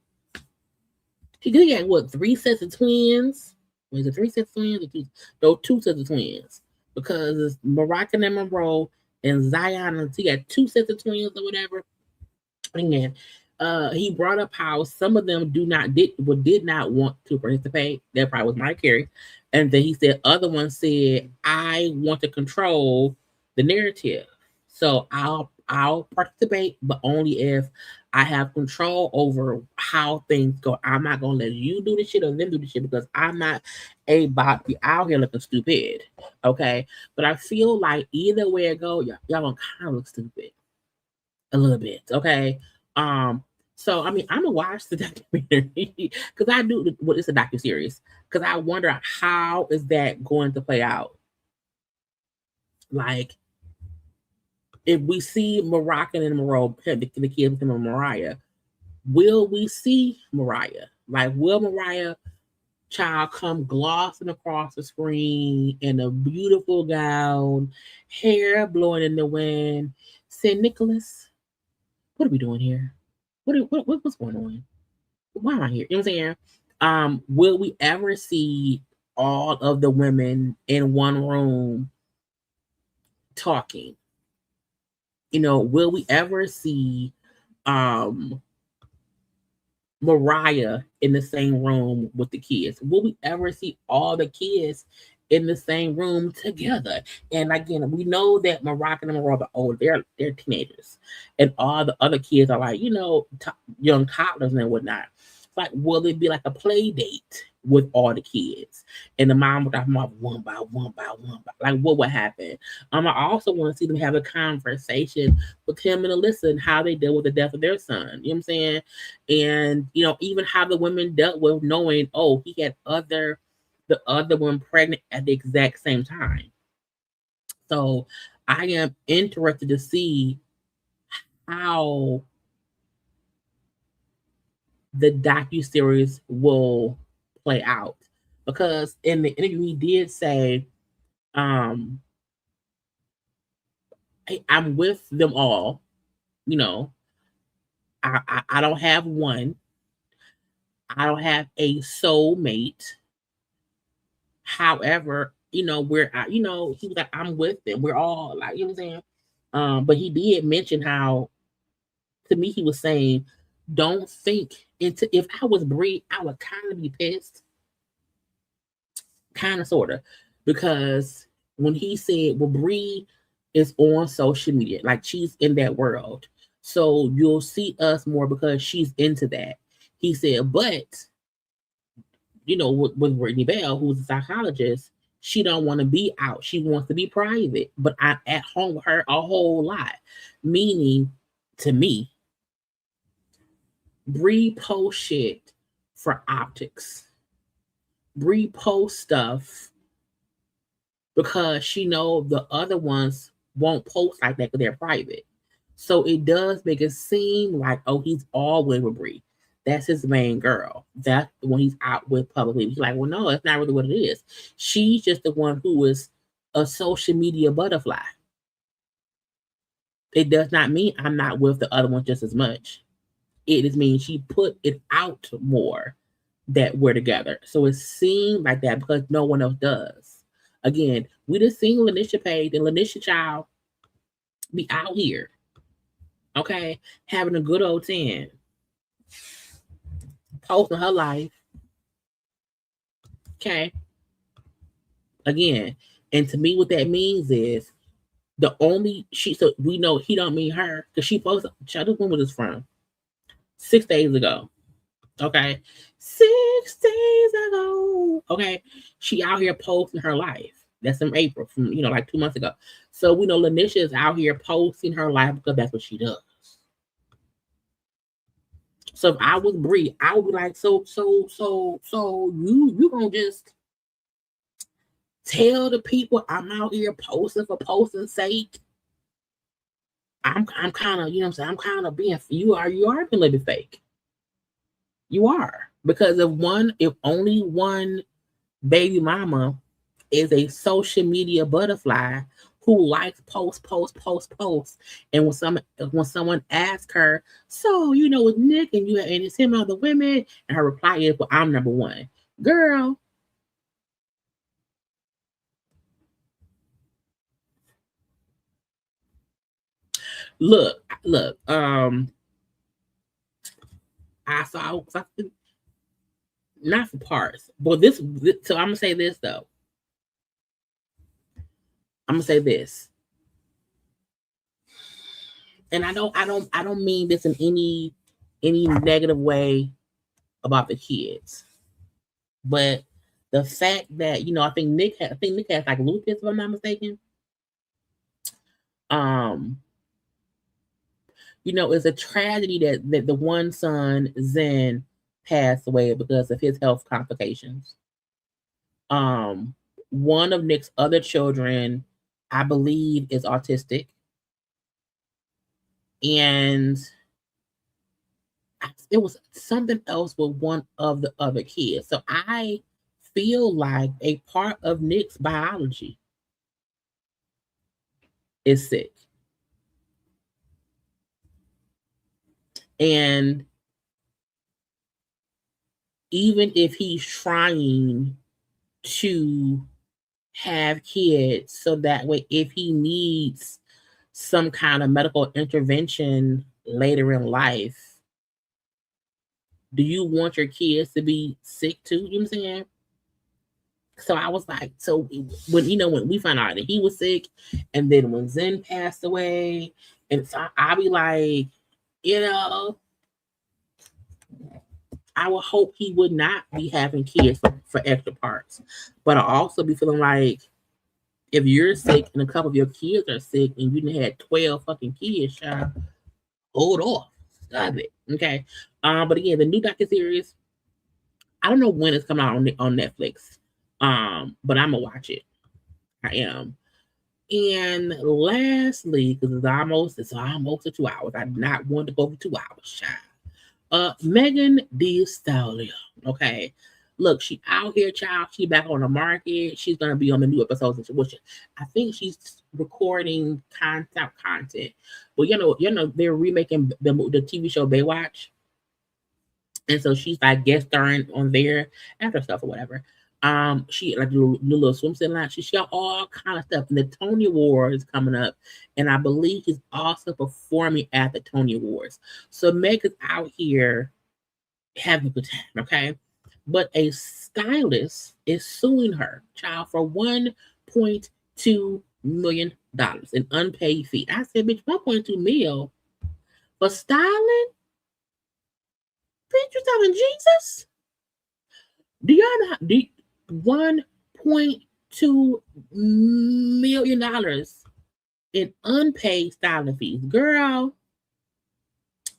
he got what, 3 sets of twins? Was it 3 sets of twins or 2? No, 2 sets of twins. Because it's Moroccan and Monroe and Zion, and he got 2 sets of twins or whatever. Again, he brought up how some of them did not want to participate. That probably was Mike Carey. And then he said other ones said, I want to control the narrative. So I'll participate, but only if I have control over how things go. I'm not gonna let you do the shit or them do the shit because I'm not about to be out here looking stupid. Okay. But I feel like either way it go, y'all gonna kind of look stupid. A little bit. Okay. So I mean, I'm gonna watch the documentary because I do. Well, it's a docuseries because I wonder how is that going to play out. Like, if we see Moroccan and Monroe, the kids becoming Mariah, will we see Mariah? Like, will Mariah child come glossing across the screen in a beautiful gown, hair blowing in the wind? St. Nicholas, what are we doing here? What's going on? Why am I here? You know what I'm saying? Will we ever see all of the women in one room talking? You know, will we ever see Mariah in the same room with the kids? Will we ever see all the kids in the same room together? And again, we know that Mariah and Monroe are old; they're teenagers, and all the other kids are like, you know, young toddlers and whatnot. Like, will it be like a play date with all the kids? And the mom would have them up one by one by one by, like, what would happen? I also want to see them have a conversation with him and Alyssa and how they deal with the death of their son. You know what I'm saying? And, you know, even how the women dealt with knowing, oh, he had the other one pregnant at the exact same time. So I am interested to see how the docuseries will play out, because in the interview he did say, I'm with them all, you know. I don't have one. I don't have a soulmate. However, you know, he was like, I'm with them. We're all like, you know what I'm saying? But he did mention how, to me, he was saying, don't think into, if I was Brie, I would kind of be pissed. Kind of, sort of. Because when he said, well, Brie is on social media, like she's in that world. So you'll see us more because she's into that. He said, but, you know, with Brittany Bell, who's a psychologist, she don't want to be out. She wants to be private. But I'm at home with her a whole lot. Meaning, to me, Brie posts shit for optics. Brie posts stuff because she know the other ones won't post like that because they're private. So it does make it seem like, oh, he's all with Brie. That's his main girl. That's the one he's out with publicly. He's like, well, no, that's not really what it is. She's just the one who is a social media butterfly. It does not mean I'm not with the other one just as much. It just means she put it out more that we're together. So it seemed like that because no one else does. Again, we just seen Lanisha Page and Lanisha Child be out here, okay, having a good old 10, posting her life, okay. Again, and to me, what that means is so we know he don't mean her because she posted. Child, when was this from? 6 days ago. Okay. 6 days ago. Okay. She out here posting her life. That's in April, from, you know, like 2 months ago. So we know Lanisha is out here posting her life because that's what she does. So if I was Brie, I would be like, so you gonna just tell the people I'm out here posting for posting's sake? I'm kind of, you know what I'm saying? I'm kind of being, you are being a little bit fake. You are. Because if only one baby mama is a social media butterfly who likes post. And when someone asks her, so, you know, with Nick and it's him and other women, and her reply is, well, I'm number one. Girl. Look, I saw not for parts, but this, so I'm gonna say this though. I'm gonna say this. And I don't mean this in any negative way about the kids. But the fact that, you know, I think Nick has like lupus, if I'm not mistaken. You know, it's a tragedy that the one son, Zen, passed away because of his health complications. One of Nick's other children, I believe, is autistic. And it was something else with one of the other kids. So I feel like a part of Nick's biology is sick. And even if he's trying to have kids so that way if he needs some kind of medical intervention later in life, do you want your kids to be sick too? You know what I'm saying? So I was like, so when we found out that he was sick, and then when Zen passed away, and so I'll be like, I would hope he would not be having kids for extra parts. But I also be feeling like if you're sick and a couple of your kids are sick and you done had 12 fucking kids, child, hold off. Stop it. Okay. But again, the new docuseries, I don't know when it's coming out on Netflix. But I'm gonna watch it. I am. And lastly, because it's almost 2 hours. I did not want to go for 2 hours, child. Megan Thee Stallion. Okay. Look, she out here, child. She back on the market. She's gonna be on the new episodes, which I think she's recording content. But you know, they're remaking the TV show Baywatch. And so she's like guest starring on there after stuff or whatever. She like the little swimsuit line. She got all kind of stuff. And the Tony Awards is coming up, and I believe she's also performing at the Tony Awards. So Meg is out here having a good time, okay? But a stylist is suing her, child, for $1.2 million in unpaid fee. I said, bitch, 1.2 mil for styling? Bitch, you talking Jesus? Do y'all know $1.2 million in unpaid styling fees, girl?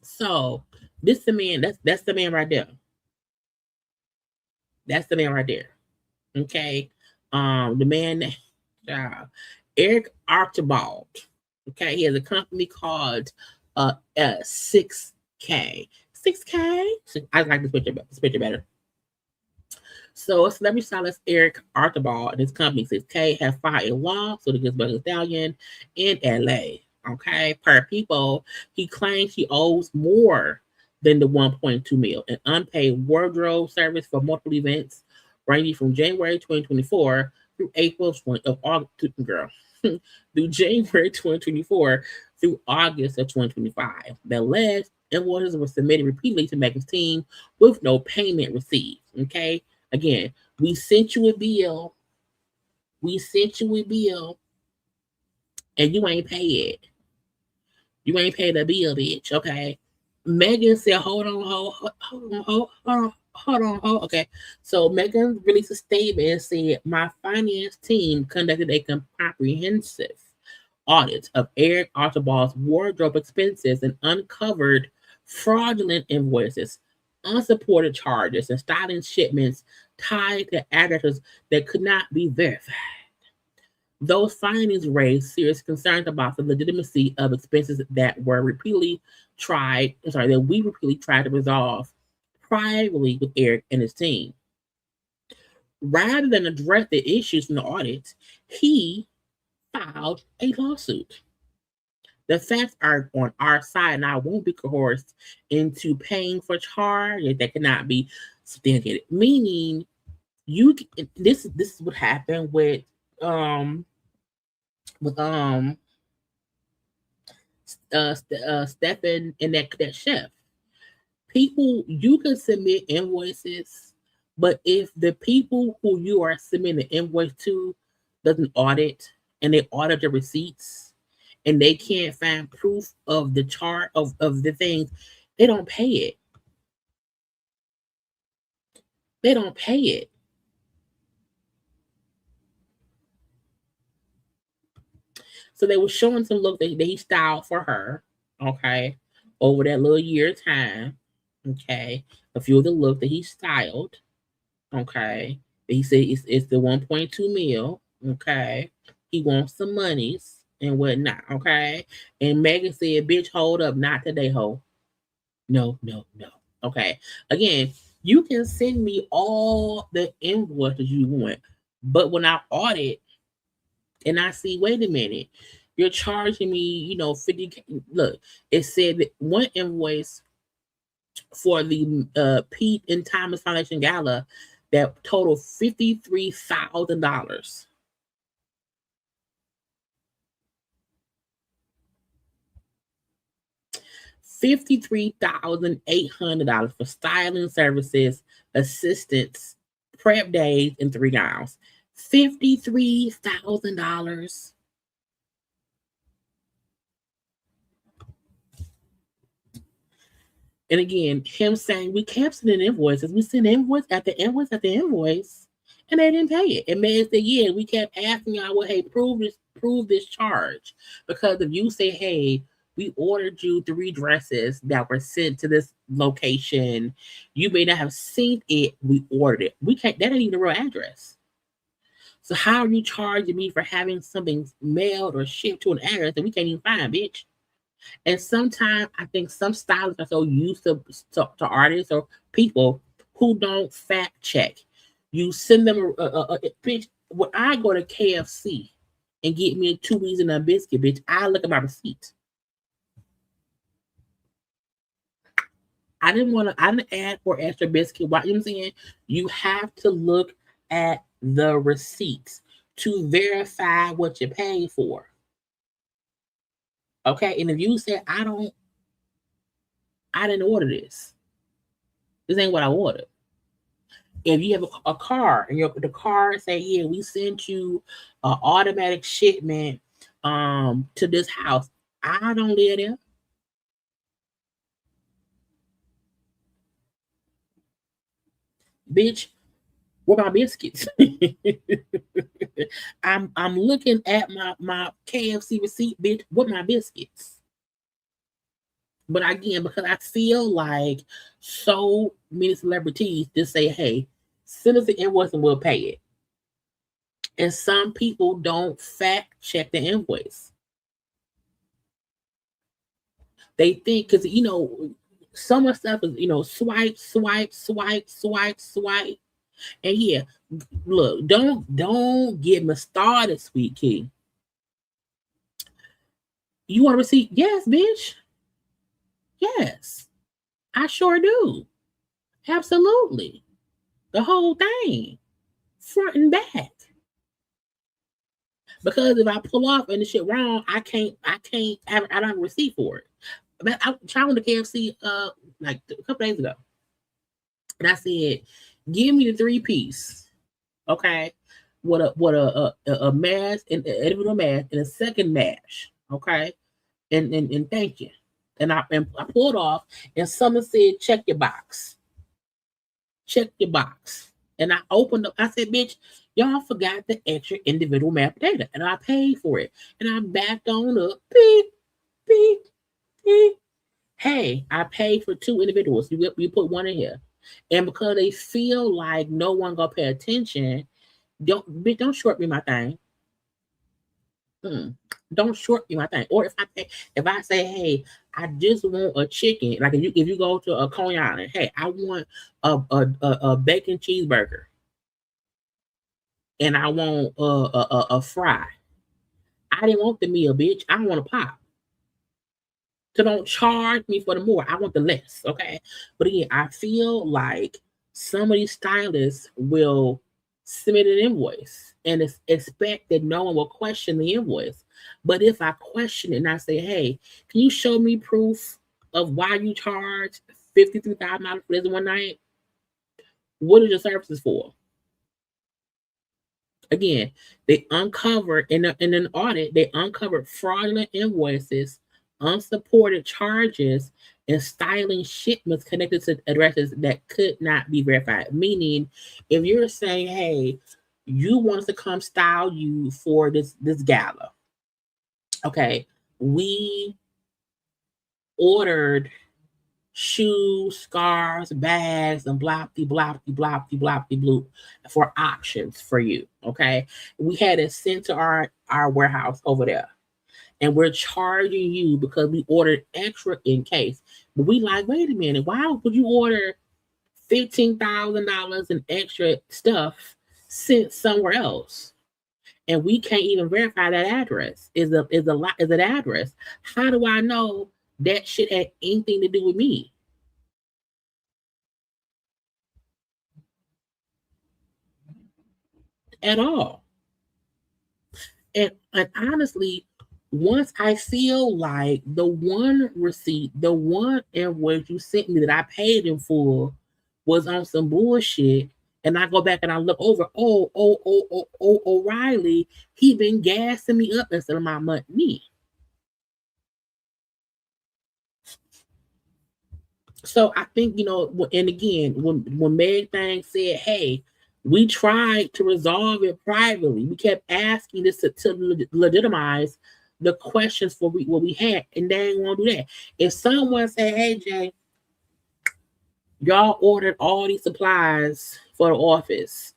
So this the man. That's the man right there. That's the man right there. Okay, the man, Eric Archibald. Okay, he has a company called 6K. 6K. I like this picture better. So, celebrity stylist Eric Archibald and his company 6K have filed a lawsuit against Megan Thee Stallion in LA. Okay, per People, he claims he owes more than the 1.2 million in unpaid wardrobe service for multiple events ranging from January 2024 through April through January 2024 through August of 2025. The alleged invoices were submitted repeatedly to Megan's team with no payment received. Okay. Again, we sent you a bill. And you ain't pay it. You ain't paid the bill, bitch. Okay. Megan said, hold on. Okay. So Megan released a statement and said, my finance team conducted a comprehensive audit of Eric Archibald's wardrobe expenses and uncovered fraudulent invoices, unsupported charges, and styling shipments tied to addresses that could not be verified. Those findings raised serious concerns about the legitimacy of expenses that we repeatedly tried to resolve privately with Eric and his team. Rather than address the issues from the audit, he filed a lawsuit. The facts are on our side, and I won't be coerced into paying for charges that cannot be substantiated. Meaning, this is what happened with Stephen and that chef. People, you can submit invoices, but if the people who you are submitting the invoice to doesn't audit and they audit the receipts and they can't find proof of the chart of the things, they don't pay it. They don't pay it. So they were showing some look that he styled for her, okay, over that little year of time, okay. A few of the look that he styled, okay. He said it's the 1.2 mil, okay. He wants some monies, and whatnot, okay? And Megan said, bitch, hold up, not today, ho. No. Okay. Again, you can send me all the invoices you want, but when I audit and I see, wait a minute, you're charging me, 50. Look, it said that one invoice for the Pete and Thomas Foundation Gala that totaled $53,000. $53,800 for styling services, assistance, prep days, and 3 gowns. $53,000. And again, him saying we kept sending invoices. We sent invoice after invoice after invoice, and they didn't pay it. And man said, yeah, we kept asking y'all, well, hey, prove this charge. Because if you say, hey, we ordered you 3 dresses that were sent to this location, you may not have seen it. We ordered it. We can't. That ain't even the real address. So how are you charging me for having something mailed or shipped to an address that we can't even find, bitch? And sometimes I think some stylists are so used to artists or people who don't fact check. You send them a bitch. When I go to KFC and get me a 2 wings and a biscuit, bitch, I look at my receipt. I didn't add for extra biscuit. What I'm saying, you have to look at the receipts to verify what you paid for. Okay, and if you say I didn't order this. This ain't what I ordered. If you have a car and the car say, yeah, we sent you an automatic shipment to this house. I don't live there. Bitch, where my biscuits? I'm looking at my KFC receipt, bitch. What my biscuits? But again, because I feel like so many celebrities just say, hey, send us the invoice and we'll pay it. And some people don't fact check the invoice. They think, because, some of the stuff is, swipe. And yeah, look, don't get me started, sweet key. You want a receipt? Yes, bitch. Yes, I sure do. Absolutely. The whole thing. Front and back. Because if I pull off and the shit wrong, I don't have a receipt for it. But I tried to KFC like a couple days ago. And I said, give me the 3-piece. Okay. With a mash, and an individual mash, and a second mash. Okay. And thank you. And I pulled off, and someone said, check your box. Check your box. And I opened up. I said, bitch, y'all forgot the extra individual mashed potato. And I paid for it. And I backed on up. Beep, beep, beep. Hey, I paid for 2 individuals. You put 1 in here. And because they feel like no one gonna pay attention, don't short me my thing. Don't short me my thing. Or if I say, hey, I just want a chicken. Like if you go to a Coney Island, hey, I want a bacon cheeseburger, and I want a fry. I didn't want the meal, bitch. I want a pop. So don't charge me for the more. I want the less, okay? But again, I feel like some of these stylists will submit an invoice and expect that no one will question the invoice. But if I question it and I say, hey, can you show me proof of why you charge $53,000 for this one night? What are your services for? Again, they uncovered in an audit, they uncovered fraudulent invoices, unsupported charges, and styling shipments connected to addresses that could not be verified. Meaning, if you're saying, hey, you want us to come style you for this gala. Okay, we ordered shoes, scarves, bags, and bloppy bloop for options for you. Okay, we had it sent to our warehouse over there. and we're charging you because we ordered extra in case. But we like, wait a minute, why would you order $15,000 in extra stuff sent somewhere else? And we can't even verify that address. Is an address. How do I know that shit had anything to do with me? At all. And honestly, once I feel like the one receipt, the one invoice you sent me that I paid in full was on some bullshit, and I go back and I look over, O'Reilly, he been gassing me up instead of my money. So I think, and again, when Meg Thang said, hey, we tried to resolve it privately. We kept asking this to legitimize the questions for what we had, and they ain't want to do that. If someone said, hey, Jay, y'all ordered all these supplies for the office,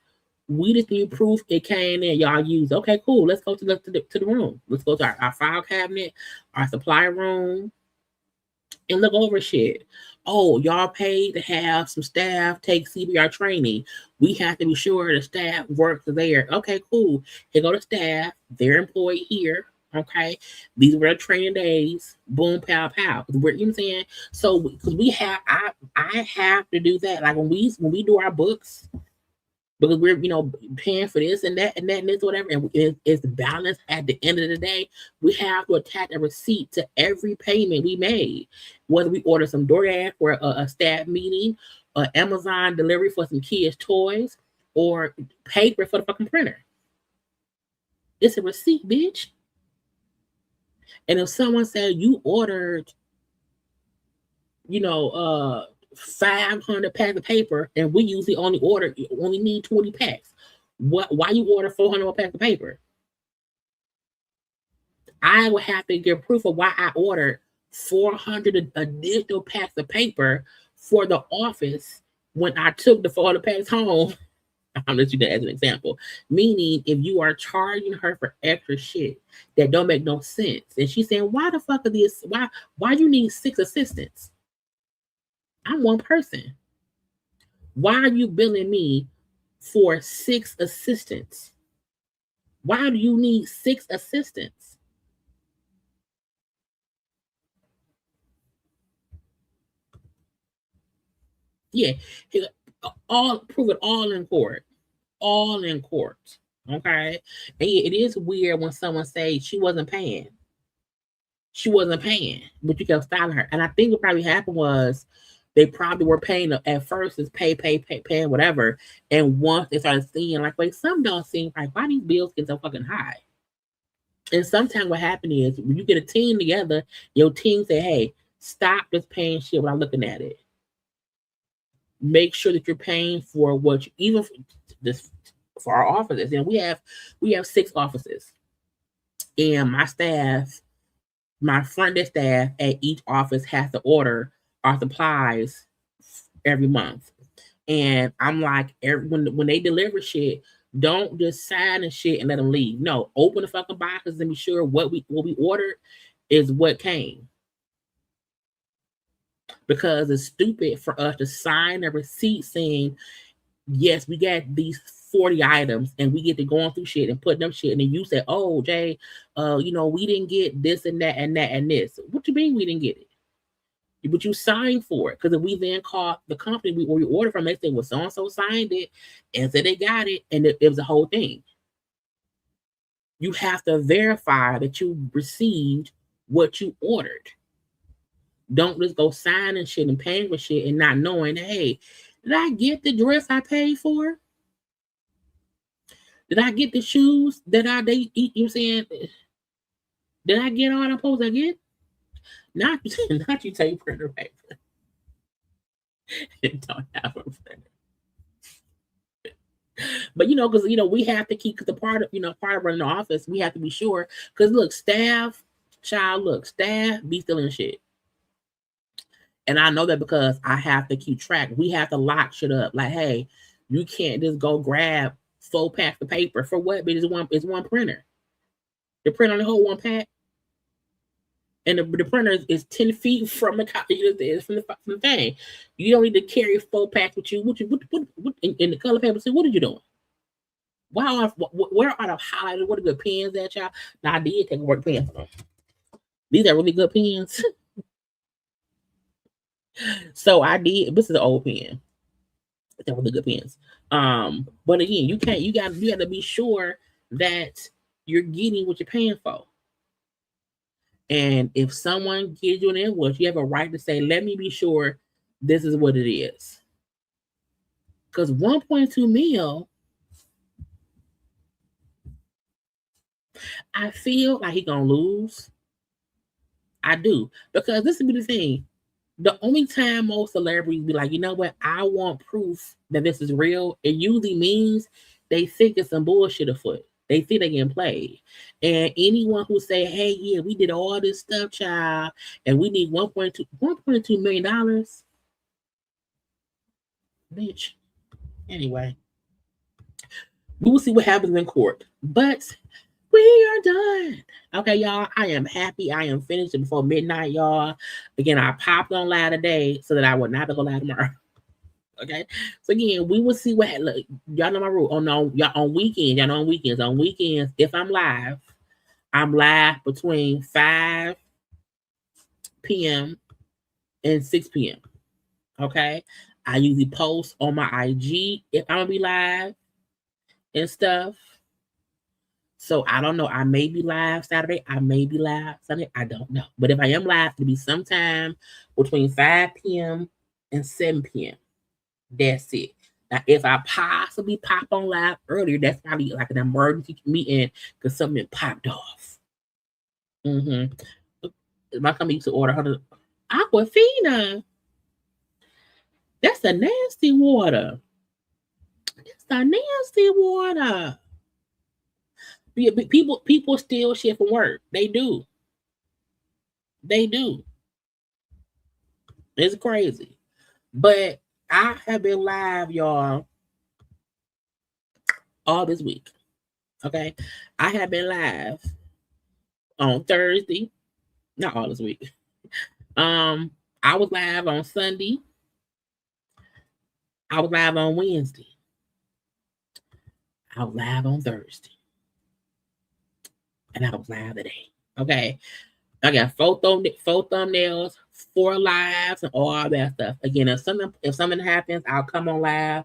we just need proof it came in, y'all use. Okay, cool. Let's go to the room. Let's go to our file cabinet, our supply room, and look over shit. Oh, y'all paid to have some staff take CPR training. We have to be sure the staff works there. Okay, cool. Here go the staff. They're employed here. Okay, these were the training days. Boom, pow, pow. You know what I'm saying? So, because I have to do that. Like when we do our books, because we're paying for this and that and this whatever, and it's balanced at the end of the day. We have to attach a receipt to every payment we made, whether we order some DoorDash for a staff meeting, Amazon delivery for some kids' toys, or paper for the fucking printer. It's a receipt, bitch. And if someone said you ordered, 500 packs of paper, and we usually only need 20 packs. Why you order 400 packs of paper? I would have to give proof of why I ordered 400 additional packs of paper for the office when I took the 400 packs home. I'll let you do that as an example. Meaning, if you are charging her for extra shit that don't make no sense, and she's saying, why the fuck are this? Why you need 6 assistants? I'm one person. Why are you billing me for 6 assistants? Why do you need 6 assistants? Yeah, prove it all in court. All in court. Okay. And it is weird when someone says she wasn't paying. She wasn't paying, but you kept styling her. And I think what probably happened was they probably were paying at first is pay, whatever. And once they started seeing, like, wait, some don't seem like, why these bills get so fucking high? And sometimes what happened is when you get a team together, your team say, hey, stop just paying shit without looking at it. Make sure that you're paying for what you, even for our offices. And we have 6 offices. And my staff, my front desk staff at each office has to order our supplies every month. And I'm like, when they deliver shit, don't just sign and shit and let them leave. No, open the fucking boxes and be sure what we ordered is what came. Because it's stupid for us to sign a receipt saying, yes, we got these 40 items and we get to going through shit and putting up shit. And then you say, oh, Jay, we didn't get this and that and that and this. What you mean we didn't get it? But you signed for it. Because if we then call the company we ordered from, they say, well, so-and-so signed it and said they got it. And it was a whole thing. You have to verify that you received what you ordered. Don't just go signing shit and paying for shit and not knowing, hey, did I get the dress I paid for? Did I get the shoes that you know what I'm saying? Did I get all I'm supposed to get? Not you take printer paper. Don't have a printer. But because we have to keep the part of running the office, we have to be sure. Because look, staff be stealing shit. And I know that because I have to keep track. We have to lock shit up. Like, hey, you can't just go grab 4 packs of paper for what? But it's one printer. The print on the whole 1 pack. and the printer is 10 feet from the from the thing. You don't need to carry a 4-pack with you. What in the color paper? So what are you doing? Wow, where are the highlighters? What are good pens at, y'all? Now I did take work pens. These are really good pens. So I did. This is an old pen. They're really good pens. But again, you got to be sure that you're getting what you're paying for. And if someone gives you an invoice, you have a right to say, let me be sure this is what it is. Because 1.2 mil, I feel like he's going to lose. I do. Because this would be the thing. The only time most celebrities be like, you know what? I want proof that this is real. It usually means they think it's some bullshit afoot. They think they can play. And anyone who say, hey, yeah, we did all this stuff, child, and we need $1.2 million. Bitch. Anyway. We will see what happens in court. But we are done. Okay, y'all. I am happy. I am finished before midnight, y'all. Again, I popped on live today so that I would not have to go live tomorrow. Okay. So again, we will see what. Look, y'all know my rule. On weekends. Y'all know on weekends. On weekends, if I'm live between 5 p.m. and 6 p.m. Okay. I usually post on my IG if I'm gonna be live and stuff. So I don't know. I may be live Saturday. I may be live Sunday. I don't know. But if I am live, it'll be sometime between 5 p.m. and 7 p.m. That's it. Now, if I possibly pop on live earlier, that's probably like an emergency meeting because something popped off. My company used to order 100 Aquafina. That's a nasty water. That's a nasty water. People steal shit from work. They do. It's crazy. But I have been live, y'all, all this week. Okay? I have been live on Thursday. Not all this week. I was live on Sunday. I was live on Wednesday. I was live on Thursday. And I was live today. Okay? I got 4 thumbnails, 4 lives, and all that stuff. Again, if something happens, I'll come on live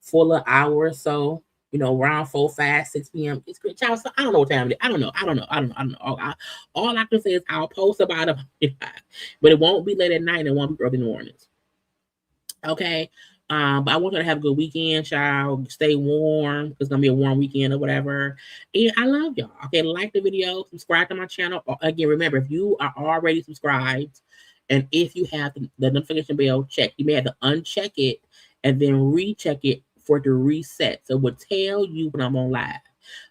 for an hour or so. You know, around 4, 5, 6 p.m. It's great. Child, so I don't know what time it is. I don't know. All I can say is I'll post about it, but it won't be late at night and it won't be early in the mornings. Okay. But I want you to have a good weekend, child. Stay warm. It's gonna be a warm weekend or whatever. And I love y'all. Okay, like the video, subscribe to my channel. Again, remember, if you are already subscribed and if you have the notification bell checked, you may have to uncheck it and then recheck it for it to reset. So it will tell you when I'm on live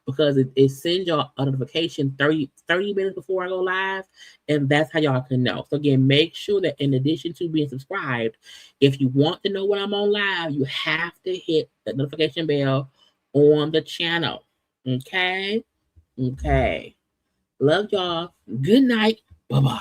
because it sends y'all a notification 30 minutes before I go live, and that's how y'all can know. So again, make sure that in addition to being subscribed, if you want to know when I'm on live, you have to hit the notification bell on the channel. Okay? Okay. Love y'all. Good night. Bye-bye.